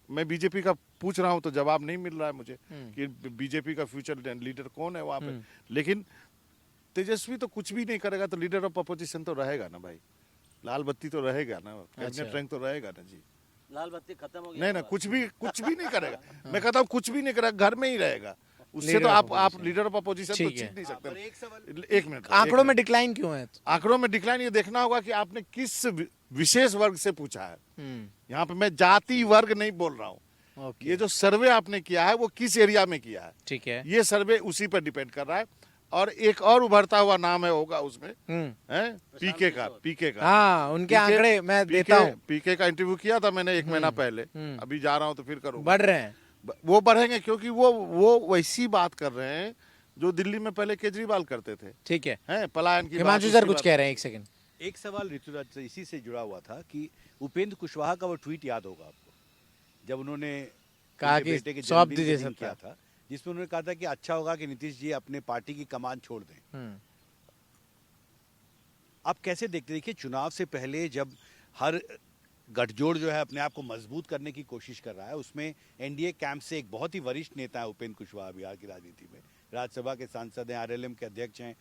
मैं बीजेपी का पूछ रहा हूं तो जवाब नहीं मिल रहा है मुझे कि बीजेपी का फ्यूचर लीडर कौन है वहां पे। लेकिन तेजस्वी तो कुछ भी नहीं करेगा तो लीडर ऑफ अपोजिशन तो रहेगा ना भाई, लाल बत्ती तो रहेगा ना, कैबिनेट रैंक तो रहेगा ना जी। लाल बत्ती खत्म हो गया। नहीं ना, कुछ भी नहीं करेगा। मैं कहता हूँ कुछ भी नहीं करेगा, घर में ही रहेगा, उससे Leader तो of आप लीडर ऑफ अपोजिशन तो ठीक है। छीन नहीं सकते। एक सवाल, एक मिनट, आंकड़ों में डिक्लाइन क्यों है? आंकड़ों में डिक्लाइन ये देखना होगा कि आपने किस विशेष वर्ग से पूछा है। यहाँ पे मैं जाति वर्ग नहीं बोल रहा हूँ, ओके, ये जो सर्वे आपने किया है वो किस एरिया में किया है, ठीक है। ये सर्वे उसी पर डिपेंड कर रहा है। और एक और उभरता हुआ नाम है होगा उसमें, है पीके का। हाँ, उनके आंकड़े मैं देता हूँ, पीके का इंटरव्यू किया था मैंने 1 महीना पहले, अभी जा रहा हूँ तो फिर करूँगा। बढ़ रहे हैं। वो बढ़ेंगे क्योंकि वो वैसी बात कर रहे हैं जो दिल्ली में पहले केजरीवाल करते थे, ठीक है। हैं पलायन की हिमांशु बात, सर उसकी कुछ बात। कह रहे हैं, एक सेकंड। एक सवाल ऋतुराज से इसी से जुड़ा हुआ था कि उपेंद्र कुशवाहा का वो ट्वीट याद होगा आपको, जब उन्होंने कहा उनके कि बेटे के सौंप जन्मदिन दीजिए के दिन सत्ता। किया था, जिसमें उन्होंने कहा था कि अच्छा होगा कि नीतीश जी अपने पार्टी की कमान छोड़ दें। आप कैसे देखते, देखिए चुनाव से पहले जब हर गठजोड़ जो है अपने आप को मजबूत करने की कोशिश कर रहा है, उसमें एनडीए कैंप से एक बहुत ही वरिष्ठ नेता है उपेंद्र कुशवाहा, बिहार की राजनीति में राज्यसभा के सांसद हैं, आरएलएम के अध्यक्ष हैं,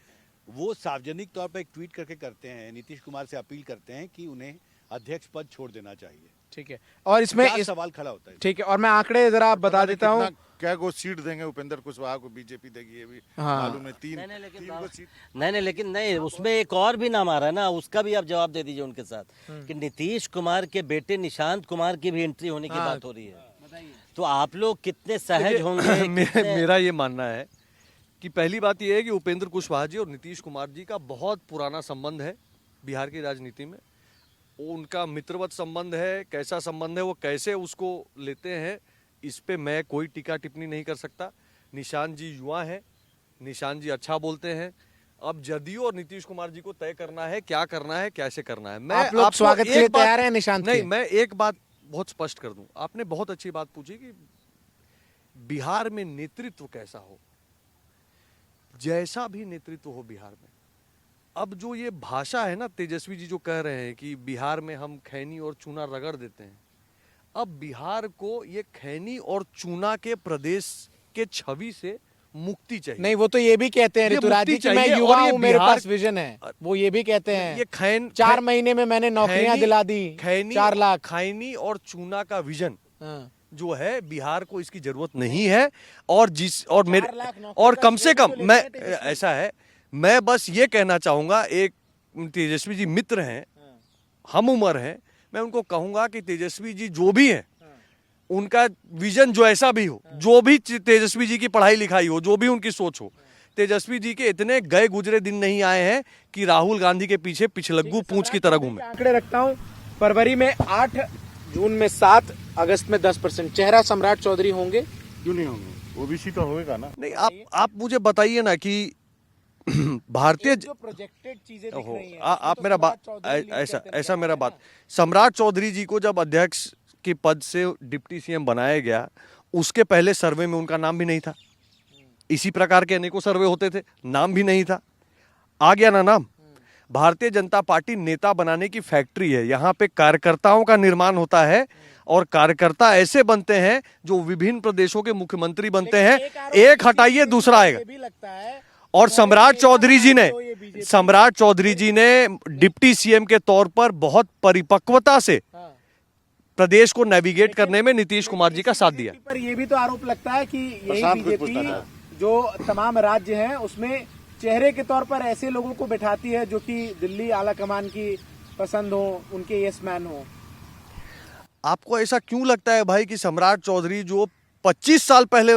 वो सार्वजनिक तौर पर एक ट्वीट करके करते हैं, नीतीश कुमार से अपील करते हैं कि उन्हें अध्यक्ष पद छोड़ देना चाहिए। ठीक है, और इसमें क्या सवाल खड़ा होता है? ठीक है, और मैं आंकड़े जरा बता देता हूँ। कितना- क्या को सीट देंगे उपेंद्र कुशवाहा को, बीजेपी देगी, ये भी हाँ। मालूम है। तीन नहीं, लेकिन तीन को सीट। नहीं लेकिन नहीं, उसमें एक और भी नाम आ रहा है ना, उसका भी आप जवाब दे दीजिए उनके साथ कि नीतीश कुमार के बेटे निशांत कुमार की भी एंट्री होने की बात हो रही है। तो आप लोग कितने सहज होंगे? मेरा ये मानना है कि पहली बात यह है कि उपेंद्र कुशवाहा जी और नीतीश कुमार जी का बहुत पुराना संबंध है बिहार की राजनीति में। वो उनका मित्रवत संबंध है, कैसा संबंध है, वो कैसे उसको लेते हैं, इस पे मैं कोई टीका टिप्पणी नहीं कर सकता। निशांत जी युवा हैं, निशांत जी अच्छा बोलते हैं। अब जदयू और नीतीश कुमार जी को तय करना है क्या करना है, कैसे करना है। मैं आप लोग आपको स्वागत के एक लिए बात- तैयार हैं निशांत नहीं, के? मैं एक बात बहुत स्पष्ट कर दूं। आपने बहुत अच्छी बात पूछी कि बिहार में नेतृत्व कैसा हो। जैसा भी नेतृत्व हो बिहार में, अब जो ये भाषा है ना, तेजस्वी जी जो कह रहे हैं कि बिहार में हम खैनी और चूना रगड़ देते हैं, अब बिहार को ये खैनी और चूना के प्रदेश के छवि से मुक्ति चाहिए। नहीं, वो तो ये भी कहते हैं ये ऋतुराज जी मुक्ति कि मैं चाहिए युवा और ये हूं, मेरे बिहार- पास विजन है। वो ये भी कहते हैं ये 4 महीने में मैंने नौकरियां दिला दी, 4 लाख। खैनी और चूना का विजन हाँ। जो है बिहार को इसकी जरूरत नहीं है। और मेरे 4 लाख नौकरी और का कम से कम स्लोगन तो मैं लेके आए थे ऐसा है, मैं बस ये कहना चाहूंगा, एक तेजस्वी जी मित्र हैं, हम उम्र हैं, मैं उनको कहूंगा कि तेजस्वी जी जो भी हैं, उनका विजन जो ऐसा भी हो, जो भी तेजस्वी जी की पढ़ाई लिखाई हो, जो भी उनकी सोच हो, तेजस्वी जी के इतने गए गुजरे दिन नहीं आए हैं कि राहुल गांधी के पीछे पिछलग्गू पूंछ की तरह घूमे। आंकड़े रखता हूं, फरवरी में 8, जून में 7, अगस्त में 10%। चेहरा सम्राट चौधरी होंगे? क्यों नहीं होंगे, ओबीसी तो होगा ना। नहीं, आप मुझे बताइए ना कि भारतीय जो प्रोजेक्टेड चीजें दिख ओहो, रही हैं, आप तो मेरा सम्राट बात चौधरी लीड ऐसा करते ऐसा नजर मेरा आ रहे बात, हैं। सम्राट चौधरी जी को जब अध्यक्ष के पद से डिप्टी सीएम बनाया गया, उसके पहले सर्वे में उनका नाम भी नहीं था। इसी प्रकार के अनेकों सर्वे होते थे, नाम भी नहीं था, आ गया ना नाम। भारतीय जनता पार्टी नेता बनाने की फैक्ट्री है। यहाँ पे कार्यकर्ताओं का निर्माण होता है और कार्यकर्ता ऐसे बनते हैं जो विभिन्न प्रदेशों के मुख्यमंत्री बनते हैं। एक हटाइए दूसरा आएगा। ये भी लगता है और सम्राट चौधरी जी ने तो ये बीजेपी सम्राट चौधरी जी ने डिप्टी सीएम के तौर पर बहुत परिपक्वता से हाँ। प्रदेश को नेविगेट करने में नीतीश कुमार जी का साथ दिया। पर ये भी तो आरोप लगता है कि यही प्रशांत कुछ बीजेपी पूछना जो तमाम राज्य हैं उसमें चेहरे के तौर पर ऐसे लोगों को बिठाती है जो कि दिल्ली आला कमान की पसंद हो, उनके यस मैन हो। आपको ऐसा क्यों लगता है भाई कि सम्राट चौधरी जो 25 साल पहले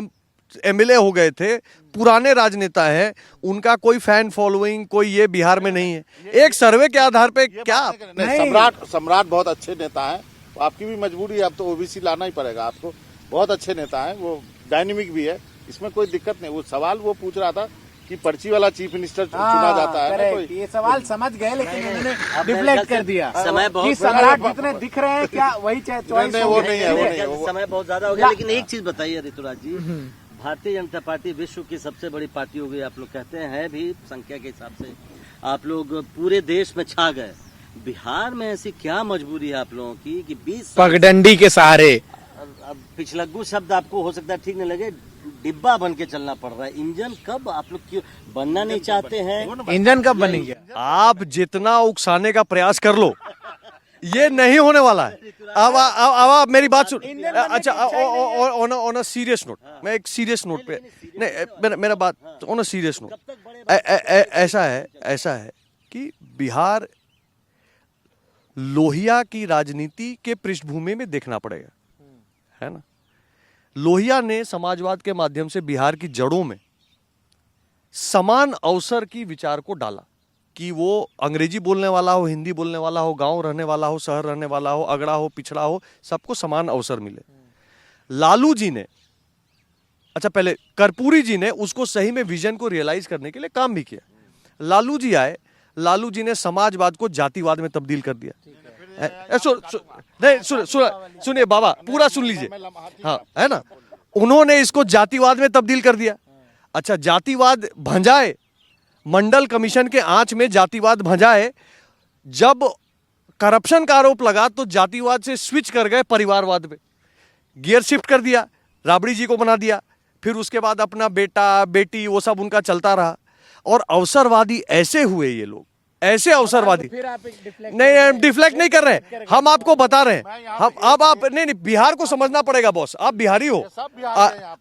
एमएलए हो गए थे, पुराने राजनेता हैं, उनका कोई फैन फॉलोइंग कोई ये बिहार में नहीं है? एक सर्वे के आधार पे क्या नहीं, सम्राट बहुत अच्छे नेता हैं। आपकी भी मजबूरी है, अब तो ओबीसी लाना ही पड़ेगा आपको। बहुत अच्छे नेता हैं, वो डायनेमिक भी है, इसमें कोई दिक्कत नहीं। वो सवाल वो पूछ रहा था कि पर्ची वाला चीफ मिनिस्टर चुना जाता है ना करेक्ट। कोई। ये सवाल समझ गए लेकिन उन्होंने डिफ्लेक्ट कर दिया समय बहुत कि सम्राट जितने दिख रहे हैं क्या वही चॉइस नहीं, वो नहीं है, वो नहीं है। समय बहुत ज्यादा हो गया, लेकिन एक चीज बताइए ऋतुराज जी, भारतीय जनता पार्टी विश्व की सबसे बड़ी पार्टी हो गई, आप लोग कहते हैं भी संख्या के हिसाब से आप लोग पूरे देश में छा गए। बिहार में ऐसी क्या मजबूरी है आप लोगों की कि 20 पगडंडी के सहारे अब पिछलग्गू शब्द आपको हो सकता है ठीक नहीं लगे, डिब्बा बन के चलना पड़ रहा है। इंजन कब आप लोग क्यों बनना नहीं चाहते हैं? इंजन कब बनेंगे? आप जितना उकसाने का प्रयास कर लो, ये नहीं होने वाला है। अब आप मेरी बात सुन। अच्छा, ऑन अ सीरियस नोट, मैं एक सीरियस नोट पे नहीं, मेरा बात ऑन अ सीरियस नोट, ऐसा है कि बिहार लोहिया की राजनीति के पृष्ठभूमि में देखना पड़ेगा, है ना। लोहिया ने समाजवाद के माध्यम से बिहार की जड़ों में समान अवसर की विचार को डाला कि वो अंग्रेजी बोलने वाला हो, हिंदी बोलने वाला हो, गांव रहने वाला हो, शहर रहने वाला हो, अगड़ा हो, पिछड़ा हो, सबको समान अवसर मिले। लालू जी ने, अच्छा पहले कर्पूरी जी ने उसको सही में विजन को रियलाइज करने के लिए काम भी किया। लालू जी आए, लालू जी ने समाजवाद को जातिवाद में तब्दील कर दिया। सुनिए बाबा, पूरा सुन लीजिए, हाँ, है ना। उन्होंने इसको जातिवाद में तब्दील कर दिया। अच्छा, जातिवाद भंजाए, मंडल कमीशन के आंच में जातिवाद भंजाए। जब करप्शन का आरोप लगा तो जातिवाद से स्विच कर गए परिवारवाद में, गियर शिफ्ट कर दिया, राबड़ी जी को बना दिया। फिर उसके बाद अपना बेटा बेटी वो सब उनका चलता रहा। और अवसरवादी ऐसे हुए ये लोग, ऐसे अवसरवादी। नहीं, हम डिफ्लेक्ट नहीं कर रहे, हम आपको बता रहे हैं। हम अब आप नहीं, बिहार को समझना पड़ेगा बॉस, आप बिहारी हो,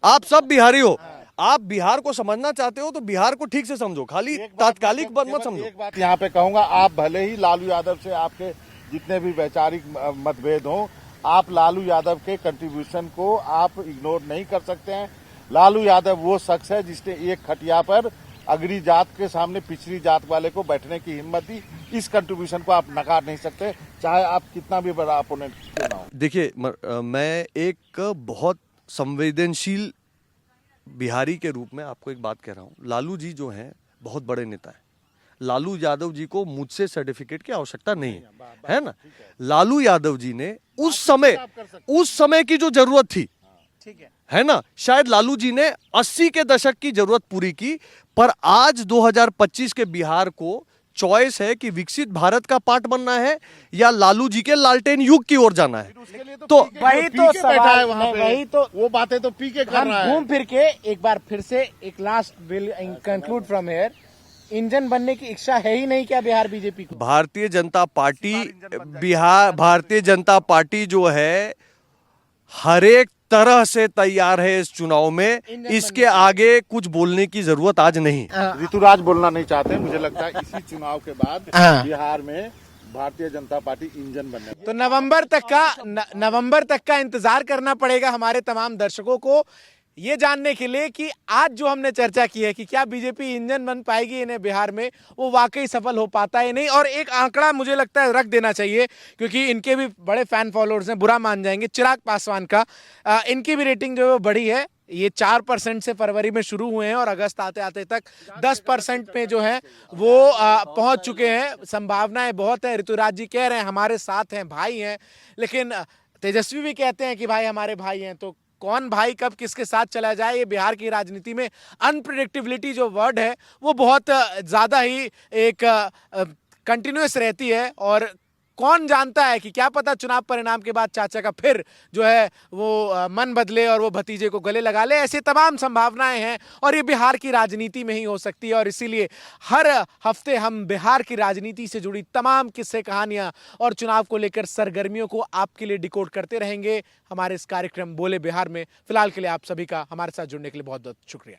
आप सब बिहारी हो। आप बिहार को समझना चाहते हो तो बिहार को ठीक से समझो, खाली तात्कालिक मत समझो। एक बात यहाँ पे कहूंगा, आप भले ही लालू यादव से आपके जितने भी वैचारिक मतभेद हो, आप लालू यादव के कंट्रीब्यूशन को आप इग्नोर नहीं कर सकते हैं। लालू यादव वो शख्स है जिसने एक खटिया पर अगड़ी जात के सामने पिछड़ी जात वाले को बैठने की हिम्मत दी। इस कंट्रीब्यूशन को आप नकार नहीं सकते, चाहे आप कितना भी बड़ा अपोनेंट क्यों ना हो। देखिए, मैं एक बहुत संवेदनशील बिहारी के रूप में आपको एक बात कह रहा हूँ। लालू जी जो हैं बहुत बड़े नेता हैं। लालू यादव जी को मुझसे सर्टिफिकेट की आवश्यकता नहीं है ना। लालू यादव जी ने उस समय की जो जरूरत थी, है ना, शायद लालू जी ने 80 के दशक की जरूरत पूरी की। पर आज 2025 के बिहार को चॉइस है कि विकसित भारत का पार्ट बनना है या लालू जी के लालटेन युग की ओर जाना है। तो वही तो बैठा है सवाल वहाँ है, पे, वही तो वो बातें तो पी के कर हम रहा है। घूम फिर के एक बार फिर से एक last will conclude from here, engine बनने की इच्छा है ही नहीं क्या बिहार बीजेपी को? भारतीय जनता पार्टी भारतीय जनता पार्टी जो है हर एक तरह से तैयार है इस चुनाव में। इसके आगे कुछ बोलने की जरूरत आज नहीं। ऋतुराज बोलना नहीं चाहते, मुझे लगता है इसी चुनाव के बाद हाँ। बिहार में भारतीय जनता पार्टी इंजन बनने। तो नवंबर तक का इंतजार करना पड़ेगा हमारे तमाम दर्शकों को ये जानने के लिए कि आज जो हमने चर्चा की है कि क्या बीजेपी इंजन बन पाएगी इन्हें बिहार में, वो वाकई सफल हो पाता है नहीं। और एक आंकड़ा मुझे लगता है रख देना चाहिए क्योंकि इनके भी बड़े फैन फॉलोअर्स हैं, बुरा मान जाएंगे। चिराग पासवान का इनकी भी रेटिंग जो है वो बढ़ी है। ये 4% से फरवरी में शुरू हुए हैं और अगस्त आते आते तक 10% में जो है वो पहुंच चुके हैं। संभावनाएं बहुत है। ऋतुराज जी कह रहे हैं हमारे साथ हैं, भाई हैं, लेकिन तेजस्वी भी कहते हैं कि भाई हमारे भाई हैं। तो कौन भाई कब किसके साथ चला जाए, ये बिहार की राजनीति में अनप्रिडिक्टेबिलिटी जो वर्ड है वो बहुत ज्यादा ही एक कंटिन्यूअस रहती है। और कौन जानता है कि क्या पता चुनाव परिणाम के बाद चाचा का फिर जो है वो मन बदले और वो भतीजे को गले लगा ले। ऐसे तमाम संभावनाएं हैं और ये बिहार की राजनीति में ही हो सकती है। और इसीलिए हर हफ्ते हम बिहार की राजनीति से जुड़ी तमाम किस्से कहानियां और चुनाव को लेकर सरगर्मियों को आपके लिए डिकोड करते रहेंगे हमारे इस कार्यक्रम बोले बिहार में। फिलहाल के लिए आप सभी का हमारे साथ जुड़ने के लिए बहुत बहुत शुक्रिया।